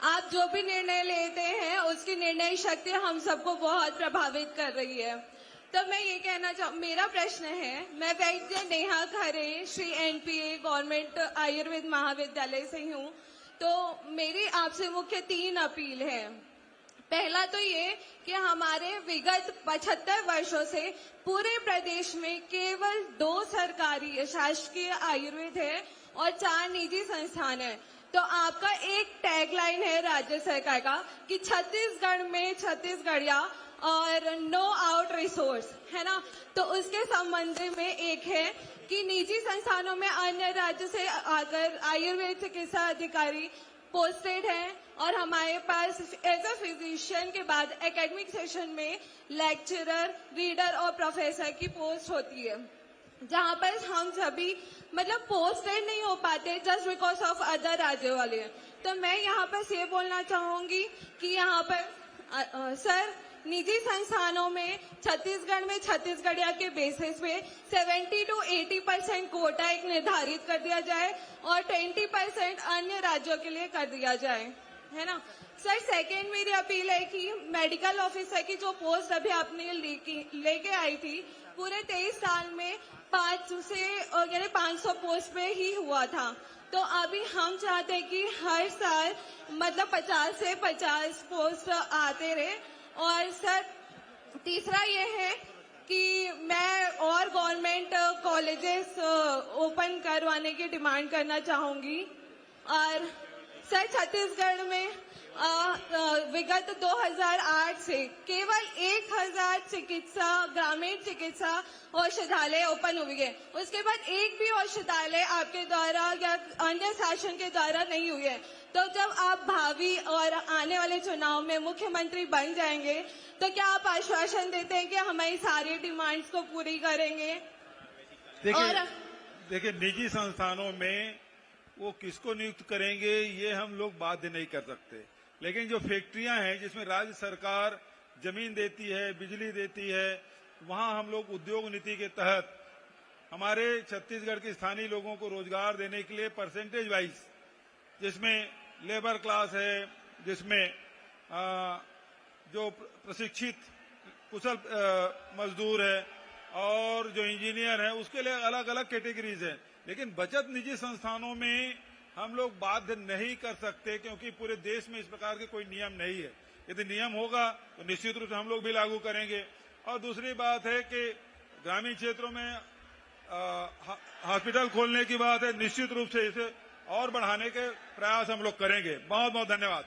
आप जो भी निर्णय लेते हैं उसकी निर्णय शक्ति हम सबको बहुत प्रभावित कर रही है। तो मैं ये कहना मेरा प्रश्न है, मैं वैद्य नेहा खरे श्री एनपीए गवर्नमेंट आयुर्वेद महाविद्यालय से हूँ। तो मेरी आपसे मुख्य 3 अपील है। पहला तो ये कि हमारे विगत 75 वर्षों से पूरे प्रदेश में केवल 2 सरकारी शासकीय आयुर्वेद है और 4 निजी संस्थान है। तो आपका एक टैगलाइन है राज्य सरकार का कि छत्तीसगढ़ में छत्तीसगढ़िया और नो आउट रिसोर्स, है ना। तो उसके संबंध में एक है कि निजी संस्थानों में अन्य राज्य से आकर आयुर्वेद चिकित्सा अधिकारी पोस्टेड है और हमारे पास एज अ फिजिशियन के बाद एकेडमिक सेशन में लेक्चरर, रीडर और प्रोफेसर की पोस्ट होती है, जहाँ पर हम सभी मतलब पोस्टेड नहीं हो पाते जस्ट बिकॉज ऑफ अदर राज्य वाले। तो मैं यहाँ पर ये बोलना चाहूंगी कि यहाँ पर सर निजी संस्थानों में छत्तीसगढ़ में छत्तीसगढ़िया के बेसिस पे 70 to 80% कोटा एक निर्धारित कर दिया जाए और 20% अन्य राज्यों के लिए कर दिया जाए, है ना। सर सेकेंड मेरी अपील है कि मेडिकल ऑफिसर की जो पोस्ट अभी आपने लेके आई थी, पूरे 23 साल में 500 पोस्ट पे ही हुआ था। तो अभी हम चाहते हैं कि हर साल मतलब 50 से 50 पोस्ट आते रहे। और सर तीसरा ये है कि मैं और गवर्नमेंट कॉलेजेस ओपन करवाने की डिमांड करना चाहूंगी। और सर छत्तीसगढ़ में विगत 2008 से केवल 1000 चिकित्सा ग्रामीण चिकित्सा औषधालय ओपन हुई है, उसके बाद एक भी औषधालय आपके द्वारा या अन्य शासन के द्वारा नहीं हुई है। तो जब आप भावी और आने वाले चुनाव में मुख्यमंत्री बन जाएंगे तो क्या आप आश्वासन देते हैं कि हमारी सारी डिमांड्स को पूरी करेंगे? देखिए निजी संस्थानों में वो किसको नियुक्त करेंगे ये हम लोग बाध्य नहीं कर सकते, लेकिन जो फैक्ट्रियां हैं जिसमें राज्य सरकार जमीन देती है, बिजली देती है, वहां हम लोग उद्योग नीति के तहत हमारे छत्तीसगढ़ के स्थानीय लोगों को रोजगार देने के लिए परसेंटेज वाइज, जिसमें लेबर क्लास है, जिसमें जो प्रशिक्षित कुशल मजदूर है और जो इंजीनियर है, उसके लिए अलग अलग कैटेगरीज है। लेकिन बचत निजी संस्थानों में हम लोग बाध्य नहीं कर सकते क्योंकि पूरे देश में इस प्रकार के कोई नियम नहीं है। यदि नियम होगा तो निश्चित रूप से हम लोग भी लागू करेंगे। और दूसरी बात है कि ग्रामीण क्षेत्रों में हॉस्पिटल खोलने की बात है, निश्चित रूप से इसे और बढ़ाने के प्रयास हम लोग करेंगे। बहुत बहुत धन्यवाद।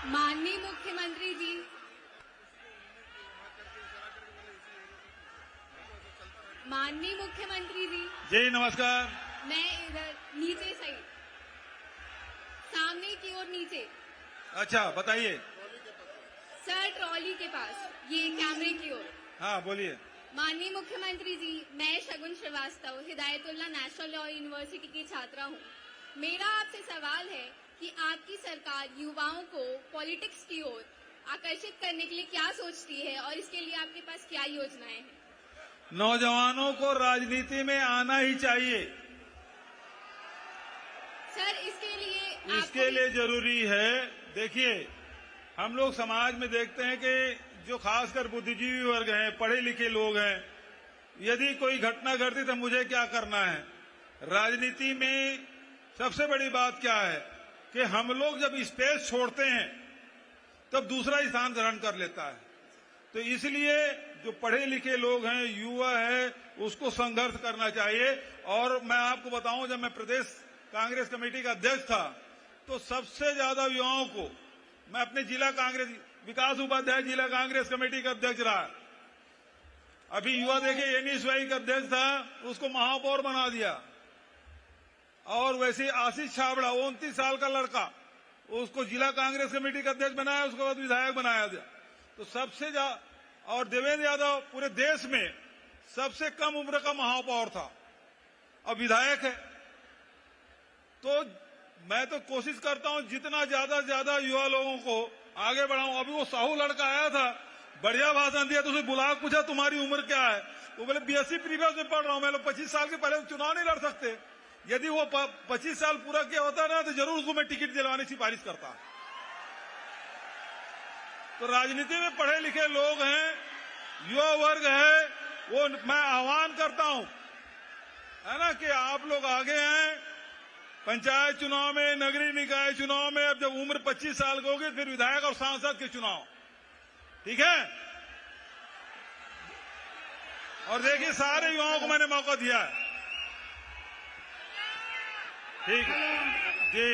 माननीय मुख्यमंत्री जी, माननीय मुख्यमंत्री जी नमस्कार। मैं इधर नीचे साइड सामने की ओर नीचे। अच्छा बताइए। सर ट्रॉली के पास, ये कैमरे की ओर। हाँ बोलिए। माननीय मुख्यमंत्री जी, मैं Shagun Srivastava Hidayatullah national law university की छात्रा हूँ। मेरा आपसे सवाल है कि आपकी सरकार युवाओं को पॉलिटिक्स की ओर आकर्षित करने के लिए क्या सोचती है और इसके लिए आपके पास क्या योजनाएं हैं? नौजवानों को राजनीति में आना ही चाहिए। सर इसके लिए जरूरी है, देखिए हम लोग समाज में देखते हैं कि जो खासकर बुद्धिजीवी वर्ग हैं, पढ़े लिखे लोग हैं, यदि कोई घटना घटती तो मुझे क्या करना है। राजनीति में सबसे बड़ी बात क्या है कि हम लोग जब स्पेस छोड़ते हैं तब दूसरा स्थान ग्रहण कर लेता है। तो इसलिए जो पढ़े लिखे लोग हैं, युवा है, उसको संघर्ष करना चाहिए। और मैं आपको बताऊं, जब मैं प्रदेश कांग्रेस कमेटी का अध्यक्ष था तो सबसे ज्यादा युवाओं को मैं अपने जिला कांग्रेस विकास उपाध्याय जिला कांग्रेस कमेटी का अध्यक्ष रहा। अभी युवा देखिए एनएसवाई का अध्यक्ष था, उसको महापौर बना दिया। और वैसे आशीष छाबड़ा 29 साल का लड़का, उसको जिला कांग्रेस कमेटी का अध्यक्ष बनाया, उसके बाद विधायक बनाया गया। तो सबसे ज्यादा, और देवेंद्र यादव पूरे देश में सबसे कम उम्र का महापौर था, अब विधायक है। तो मैं तो कोशिश करता हूं जितना ज्यादा से ज्यादा युवा लोगों को आगे बढ़ाऊं। अभी वो साहू लड़का आया था, बढ़िया भाषण दिया, तो उसे बुला पूछा तुम्हारी उम्र क्या है, वो बोले बीएससी प्रीवियस में पढ़ रहा हूं। मैं लोग 25 साल के पहले चुनाव नहीं लड़ सकते। यदि वो 25 साल पूरा किया होता ना तो जरूर उसको मैं टिकट दिलवाने की सिफारिश करता। तो राजनीति में पढ़े लिखे लोग हैं, युवा वर्ग है, वो मैं आह्वान करता हूं, है ना, कि आप लोग आगे आए। पंचायत चुनाव में, नगरीय निकाय चुनाव में, अब जब उम्र 25 साल की होगी फिर विधायक और सांसद के चुनाव, ठीक है। और देखिए सारे युवाओं को मैंने मौका दिया है। ठीक है जी।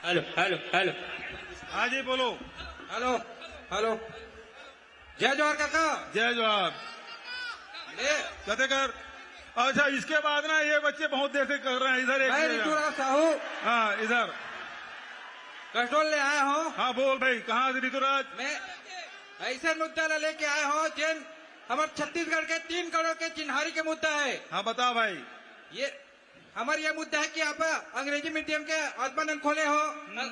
Hello hello hello. हाँ जी बोलो। Hello hello. जय जोहार काका। जय जोहार। कहते कर। अच्छा इसके बाद ना ये बच्चे बहुत देर से कर रहे हैं इधर। मैं ऋतुराज साहू। हाँ इधर कंट्रोल ले आया हूँ। हाँ बोल भाई कहाँ से ऋतुराज? मैं ऐसे मुद्दा लेके आया हूँ जिन हमारे छत्तीसगढ़ के 3 करोड़ के चिन्हारी के मुद्दा है। हाँ बता भाई। ये मुद्दा है कि आप अंग्रेजी मीडियम के आत्मानंद खोले हो,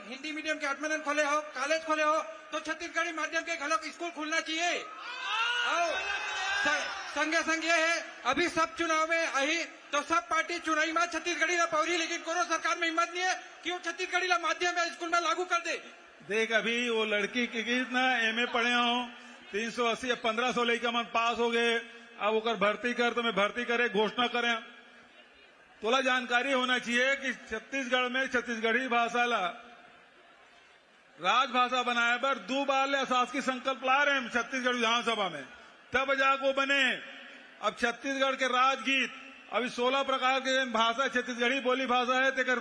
हिंदी मीडियम के आत्मानंद खोले हो, कॉलेज खोले हो, तो छत्तीसगढ़ी माध्यम के घलों स्कूल खुलना चाहिए। संगे संग ये है अभी सब चुनाव में आई तो सब पार्टी चुनावी में छत्तीसगढ़ी ला पौरी, लेकिन कोनो सरकार में हिम्मत नहीं है कि वो छत्तीसगढ़ी ला माध्यम में स्कूल में लागू कर दे। देख अभी वो लड़की की कितना MA पढ़े हो 380 या 1500 लेके मन पास हो गए। अब वो भर्ती कर तो मैं भर्ती करे घोषणा करें। तोला जानकारी होना चाहिए कि छत्तीसगढ़ में छत्तीसगढ़ी भाषा ला राजभाषा बनाए पर 2 बार ले शासकीय संकल्प ला रहे हैं छत्तीसगढ़ विधानसभा में, तब जाको बने। अब छत्तीसगढ़ के राजगीत अभी 16 प्रकार के भाषा छत्तीसगढ़ी बोली भाषा है तेकर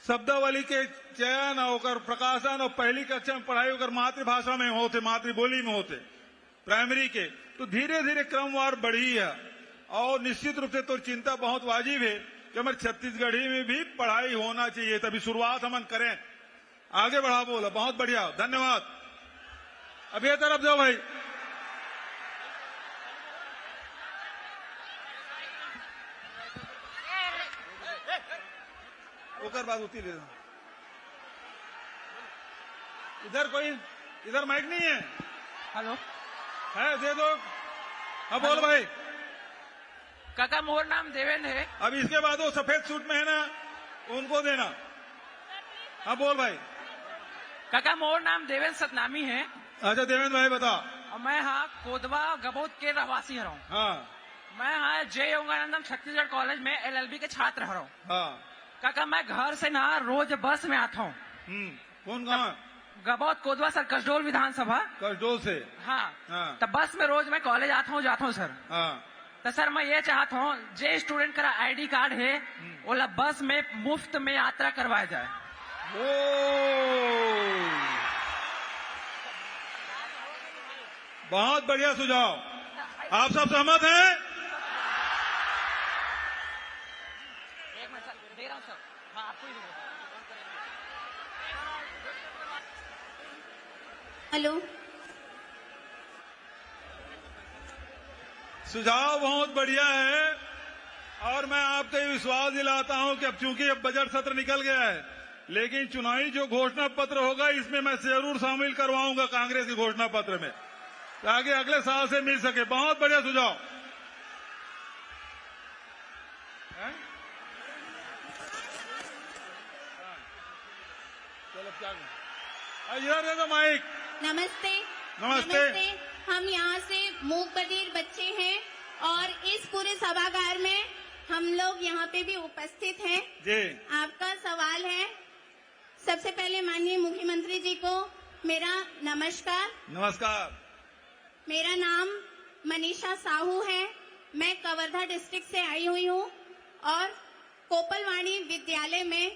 शब्दावली के चयन और प्रकाशन और पहली कक्षा में पढ़ाई होकर मातृभाषा में होते, मातृबोली में होते प्राइमरी के, तो धीरे धीरे क्रमवार बढ़ी है। और निश्चित रूप से तो चिंता बहुत वाजिब है कि हमारे छत्तीसगढ़ी में भी पढ़ाई होना चाहिए। तभी शुरुआत हम करें, आगे बढ़ा बोला। बहुत बढ़िया धन्यवाद। अब ये तरफ जाओ भाई। ओकर बाद उती ले इधर कोई इधर माइक नहीं है। हेलो है दे दो। हाँ बोल भाई। काका मोर नाम देवेंद्र है। अब इसके बाद वो सफेद सूट में है ना उनको देना। हाँ बोल भाई। काका मोर नाम देवेंद्र सतनामी है। अच्छा देवेंद्र भाई बता। मैं हाँ कोदवा गबोद के रहवासी हूँ। हाँ मैं हाँ जय योगानंदम छत्तीसगढ़ कॉलेज में LLB के छात्र हूँ। हाँ काका मैं घर से ना रोज बस में आता हूँ। कौन कहाँ? गबोद कोदवा सर, कसडोल विधानसभा। कसडोल से? हाँ। तो बस में रोज मैं कॉलेज आता हूँ जाता हूँ सर। हाँ। तो सर मैं ये चाहता हूँ जे स्टूडेंट का ID कार्ड है वो बस में मुफ्त में यात्रा करवाया जाए। बहुत बढ़िया सुझाव। आप सब सहमत हैं? हेलो। सुझाव बहुत बढ़िया है और मैं आपको ये विश्वास दिलाता हूं कि अब चूंकि अब बजट सत्र निकल गया है, लेकिन चुनावी जो घोषणा पत्र होगा इसमें मैं जरूर शामिल करवाऊंगा कांग्रेस के घोषणा पत्र में, ताकि अगले साल से मिल सके। बहुत बढ़िया सुझाव। चलो क्या इधर दे दो माइक। नमस्ते। नमस्ते। हम यहाँ से मूक बधिर बच्चे हैं और इस पूरे सभागार में हम लोग यहाँ पे भी उपस्थित हैं। जी। आपका सवाल है। सबसे पहले माननीय मुख्यमंत्री जी को मेरा नमस्कार। नमस्कार। मेरा नाम मनीषा साहू है। मैं कवर्धा डिस्ट्रिक्ट से आई हुई हूँ और कोपलवाणी विद्यालय में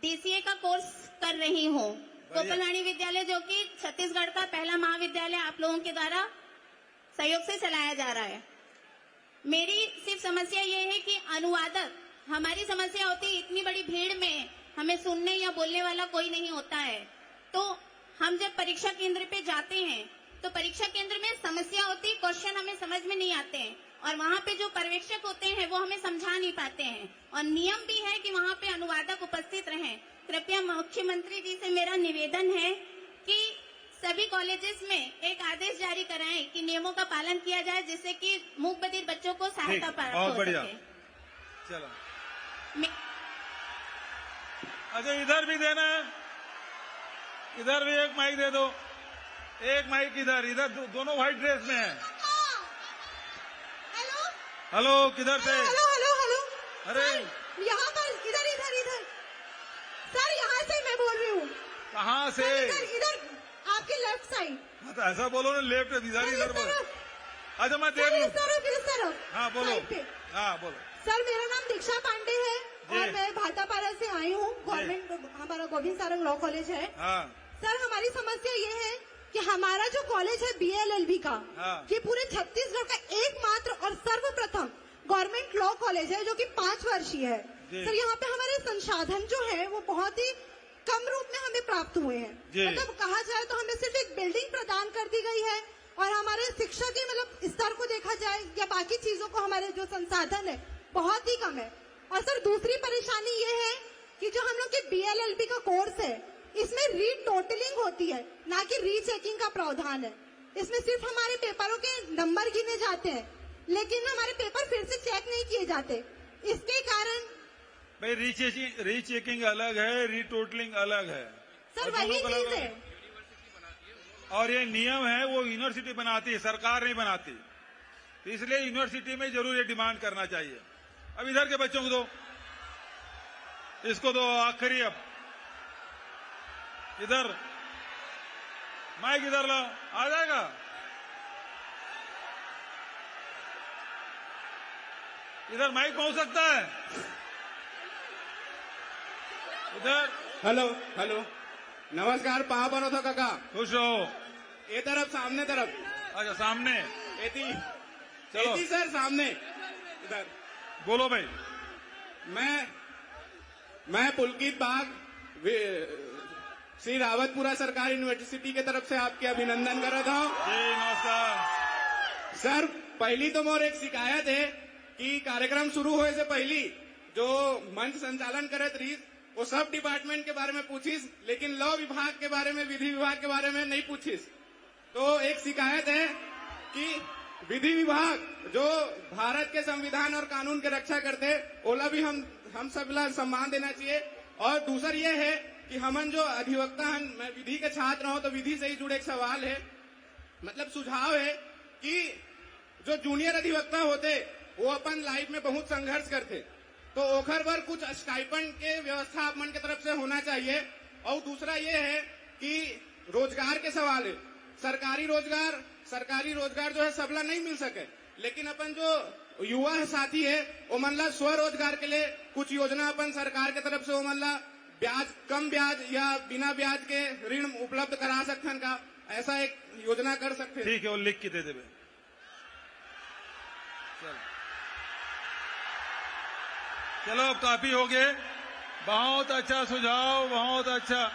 DCA का कोर्स कर रही हूँ। कोपलवाणी विद्यालय जो कि छत्तीसगढ़ का पहला महाविद्यालय आप लोगों के द्वारा सहयोग से चलाया जा रहा है। मेरी सिर्फ समस्या ये है कि अनुवादक, हमारी समस्या होती है इतनी बड़ी भीड़ में हमें सुनने या बोलने वाला कोई नहीं होता है, तो हम जब परीक्षा केंद्र पे जाते हैं तो परीक्षा केंद्र में समस्या होती है, क्वेश्चन हमें समझ में नहीं आते हैं और वहाँ पे जो पर्यवेक्षक होते हैं वो हमें समझा नहीं पाते हैं और नियम भी है कि वहाँ पे अनुवादक उपस्थित रहें। कृपया मुख्यमंत्री जी से मेरा निवेदन है कि सभी कॉलेजेस में एक आदेश जारी कराएं कि नियमों का पालन किया जाए, जिससे कि मूक बधिर बच्चों को सहायता प्राप्त हो सके। चलो अच्छा इधर भी देना है, इधर भी एक माइक दे दो। एक माइक इधर, इधर दोनों व्हाइट ड्रेस में है। हेलो किधर से? Hello hello hello. अरे यहाँ पर इधर इधर इधर सर, यहाँ से मैं बोल रही हूँ। कहाँ से? इधर आपके लेफ्ट साइड। तो ऐसा बोलो ना, लेफ्ट इधर इधर बोलो। अच्छा मैं देख लूं। सर हाँ बोलो। हाँ बोलो। सर मेरा नाम दीक्षा पांडे है और मैं भाटापारा से आई हूँ। गवर्नमेंट हमारा गोविंद सारंग लॉ कॉलेज है। हाँ। सर हमारी समस्या ये है कि हमारा जो कॉलेज है BLLB का, ये पूरे छत्तीसगढ़ का एकमात्र और सर्वप्रथम गवर्नमेंट लॉ कॉलेज है जो कि 5 वर्षीय है। सर यहाँ पे हमारे संसाधन जो है वो बहुत ही कम रूप में हमें प्राप्त हुए हैं। मतलब कहा जाए तो हमें सिर्फ एक बिल्डिंग प्रदान कर दी गई है और हमारे शिक्षा के मतलब स्तर को देखा जाए या बाकी चीजों को हमारे जो संसाधन है बहुत ही कम है। और सर दूसरी परेशानी ये है कि जो हम लोग के BLLB का कोर्स है इसमें रीटोटलिंग होती है, ना कि रीचेकिंग का प्रावधान है। इसमें सिर्फ हमारे पेपरों के नंबर गिने जाते हैं लेकिन हमारे पेपर फिर से चेक नहीं किए जाते। इसके कारण भाई रीचेकिंग अलग है, रीटोटलिंग अलग है। सर वही चीज है। और ये नियम है वो यूनिवर्सिटी बनाती है, सरकार नहीं बनाती। तो इसलिए यूनिवर्सिटी में जरूर ये डिमांड करना चाहिए। अब इधर के बच्चों को दो, इसको दो आखिरी। अब इधर माइक इधर ला, आ जाएगा। इधर माइक पहुंच सकता है इधर। हेलो हेलो नमस्कार। पाव बनो था काका। खुश रहो। ये तरफ सामने तरफ। अच्छा सामने। चलो सर सामने इधर बोलो भाई। मैं पुलकित बाग श्री रावतपुरा सरकारी यूनिवर्सिटी के तरफ से आपके अभिनंदन कर रहा हूँ। जी नमस्कार सर। पहली तो मोर एक शिकायत है कि कार्यक्रम शुरू होने से पहली जो मंच संचालन करत रही वो सब डिपार्टमेंट के बारे में पूछिस, लेकिन लॉ विभाग के बारे में, विधि विभाग के बारे में नहीं पूछिस। तो एक शिकायत है कि विधि विभाग जो भारत के संविधान और कानून के रक्षा करते ओला भी हम सब ला सम्मान देना चाहिए। और दूसरा ये है कि हमन जो अधिवक्ता हैं, मैं विधि के छात्र हूं तो विधि से ही जुड़े एक सवाल है, मतलब सुझाव है कि जो जूनियर अधिवक्ता होते वो अपन लाइफ में बहुत संघर्ष करते, तो ओखर पर कुछ स्टाइपेंड के व्यवस्था अपन की तरफ से होना चाहिए। और दूसरा ये है कि रोजगार के सवाल है। सरकारी रोजगार जो है सबला नहीं मिल सके, लेकिन अपन जो युवा है साथी है वो मनला स्वरोजगार के लिए कुछ योजना अपन सरकार की तरफ से वो मनला ब्याज, कम ब्याज या बिना ब्याज के ऋण उपलब्ध करा सकते का, ऐसा एक योजना कर सकते। ठीक है, वो लिख के दे दे। चलो अब काफी हो गए। बहुत अच्छा सुझाव, बहुत अच्छा।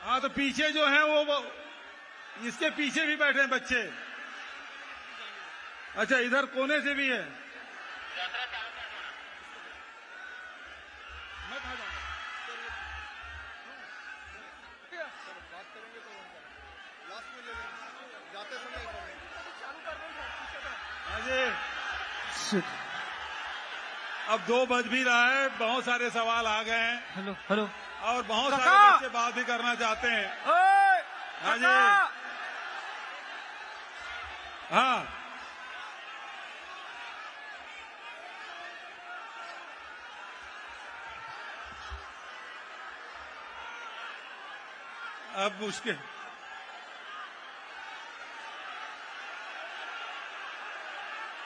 हाँ तो पीछे जो है वो इसके पीछे भी बैठे हैं बच्चे। अच्छा इधर कोने से भी है। अब 2 बज भी रहा है, बहुत सारे सवाल आ गए हैं। Hello hello. और बहुत सारे बच्चे बात भी करना चाहते हैं। हाँ जी हाँ। अब मुश्किल।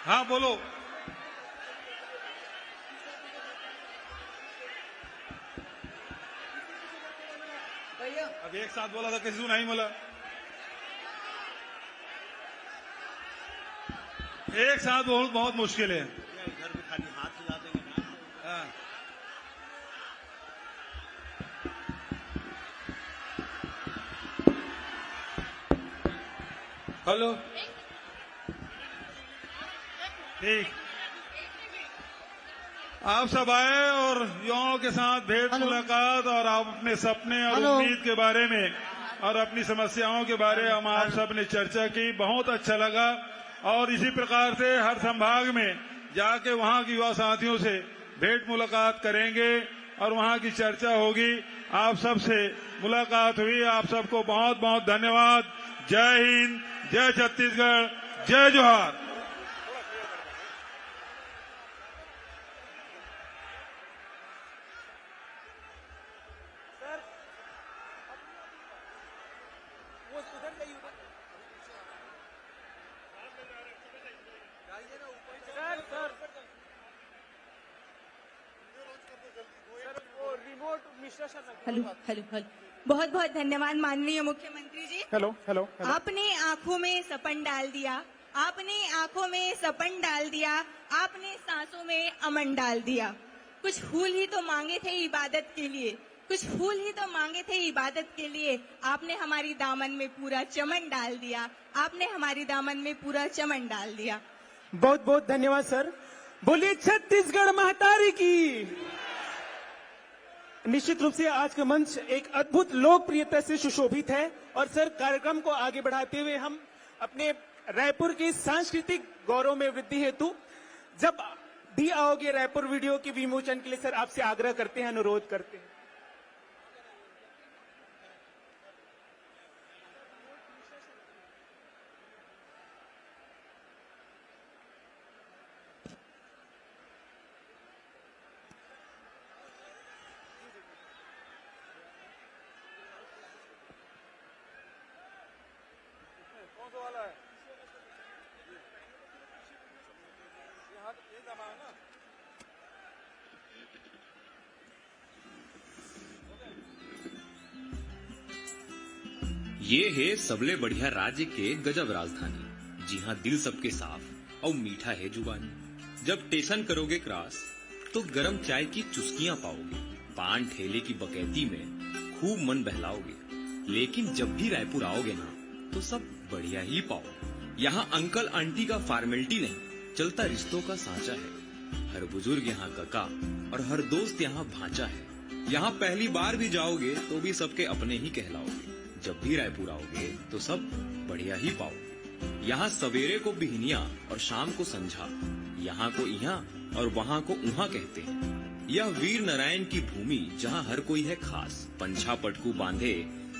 हाँ बोलो। अब एक साथ बोला था, किसी को नहीं बोला। एक साथ बहुत मुश्किल है। इधर भी खाली हाथ हिला देंगे ना। हाँ। हेलो। ठीक, आप सब आए और युवाओं के साथ भेंट मुलाकात और आप अपने सपने और उम्मीद के बारे में और अपनी समस्याओं के बारे में हम आप सब ने चर्चा की। बहुत अच्छा लगा। और इसी प्रकार से हर संभाग में जाके वहां के युवा साथियों से भेंट मुलाकात करेंगे और वहां की चर्चा होगी। आप सब से मुलाकात हुई। आप सबको बहुत बहुत धन्यवाद। जय हिंद, जय छत्तीसगढ़, जय जोहार। Hello hello hello. बहुत बहुत धन्यवाद माननीय मुख्यमंत्री जी। Hello hello hello. आपने आंखों में सपन डाल दिया, आपने आंखों में सपन डाल दिया, आपने सांसों में अमन डाल दिया। कुछ फूल ही तो मांगे थे इबादत के लिए, कुछ फूल ही तो मांगे थे इबादत के लिए, आपने हमारी दामन में पूरा चमन डाल दिया, आपने हमारी दामन में पूरा चमन डाल दिया। बहुत बहुत धन्यवाद सर। बोलिए छत्तीसगढ़ महतारी की। निश्चित रूप से आज का मंच एक अद्भुत लोकप्रियता से सुशोभित है और सर कार्यक्रम को आगे बढ़ाते हुए हम अपने रायपुर के सांस्कृतिक गौरव में वृद्धि हेतु जब भी आओगे रायपुर वीडियो के विमोचन के लिए सर आपसे आग्रह करते हैं, अनुरोध करते हैं। ये है सबले बढ़िया राज्य के गजब राजधानी, जी हाँ दिल सबके साफ और मीठा है जुबानी। जब टेशन करोगे क्रॉस तो गरम चाय की चुस्कियां पाओगे, पान ठेले की बकैती में खूब मन बहलाओगे। लेकिन जब भी रायपुर आओगे ना तो सब बढ़िया ही पाओगे। यहाँ अंकल आंटी का फॉर्मेलिटी नहीं, चलता रिश्तों का सांचा है। हर बुजुर्ग यहाँ काका और हर दोस्त यहाँ भांचा है। यहाँ पहली बार भी जाओगे तो भी सबके अपने ही कहलाओगे। जब भी रायपुर आओगे तो सब बढ़िया ही पाओगे। यहाँ सवेरे को बिहनिया और शाम को संझा, यहाँ को यहाँ और वहाँ को उहाँ कहते हैं। यह वीर नारायण की भूमि जहाँ हर कोई है खास। पंछा पटकू बांधे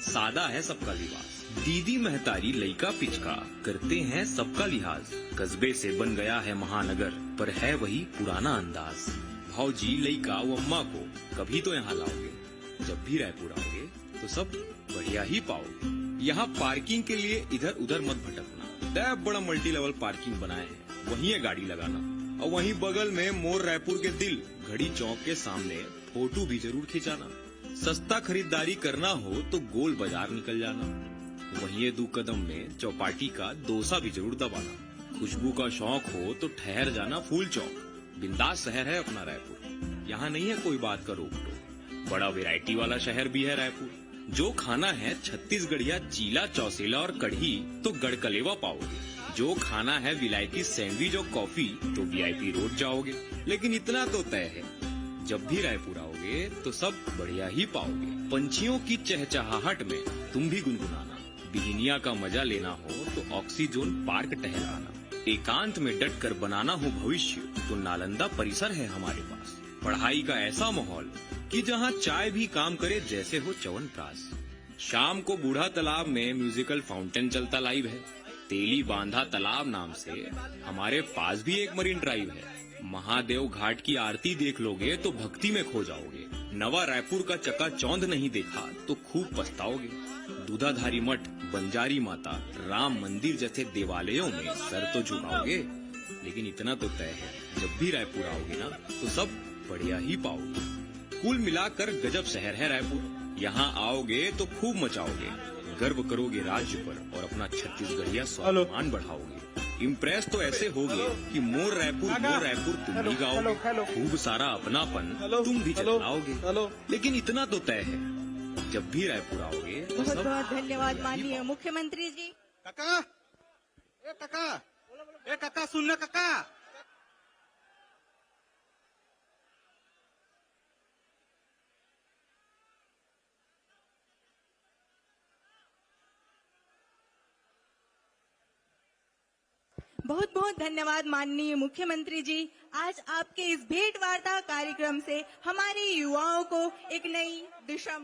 सादा है सबका लिबास। दीदी महतारी लइका पिचका करते हैं सबका लिहाज। कस्बे से बन गया है महानगर पर है वही पुराना अंदाज। भाऊजी लइका व अम्मा को कभी तो यहाँ लाओगे। जब भी रायपुर आओगे तो सब बढ़िया ही पाओगे। यहाँ पार्किंग के लिए इधर उधर मत भटकना, तय बड़ा मल्टी लेवल पार्किंग बनाए हैं, वहीं है गाड़ी लगाना। और वहीं बगल में मोर रायपुर के दिल घड़ी चौक के सामने फोटो भी जरूर खिंचाना। सस्ता खरीदारी करना हो तो गोल बाजार निकल जाना। वहीं 2 कदम में चौपाटी का डोसा भी जरूर दबाना। खुशबू का शौक हो तो ठहर जाना फूल चौक। बिंदास शहर है अपना रायपुर, यहाँ नहीं है कोई बात का रोक टोक। बड़ा वैरायटी वाला शहर भी है रायपुर। जो खाना है छत्तीसगढ़िया चीला चौसेला और कढ़ी तो गढ़कलेवा पाओगे। जो खाना है विलायती सैंडविच और कॉफी तो वीआईपी रोड जाओगे। लेकिन इतना तो तय है, जब भी रायपुर आओगे तो सब बढ़िया ही पाओगे। पंछियों की चहचहाहट में तुम भी गुनगुनाना। बिहनिया का मजा लेना हो तो ऑक्सीजोन पार्क टहलाना। एकांत में डट कर बनाना हो भविष्य तो नालंदा परिसर है हमारे पास। पढ़ाई का ऐसा माहौल कि जहाँ चाय भी काम करे जैसे हो च्यवनप्राश। शाम को बूढ़ा तालाब में म्यूजिकल फाउंटेन चलता लाइव है। तेली बांधा तालाब नाम से हमारे पास भी एक मरीन ड्राइव है। महादेव घाट की आरती देख लोगे तो भक्ति में खो जाओगे। नवा रायपुर का चकाचौंध नहीं देखा तो खूब पछताओगे। दूधाधारी मठ, बंजारी माता, राम मंदिर जैसे देवालयों में सर तो झुकाओगे। लेकिन इतना तो तय है, जब भी रायपुर आओगे ना तो सब बढ़िया ही पाओगे। कुल मिलाकर गजब शहर है रायपुर। यहाँ आओगे तो खूब मचाओगे, गर्व करोगे राज्य पर और अपना छत्तीसगढ़िया स्वाभिमान बढ़ाओगे। इम्प्रेस तो ऐसे होगे कि मोर रायपुर तुम भी गाओगे। खूब सारा अपनापन तुम भी जताओगे। लेकिन इतना तो तय है, जब भी रायपुर आओगे तो बहुत बहुत धन्यवाद माननीय मुख्यमंत्री जी। काका, ए काका सुनना काका। बहुत बहुत धन्यवाद माननीय मुख्यमंत्री जी। आज आपके इस भेंट वार्ता कार्यक्रम से हमारे युवाओं को एक नई दिशा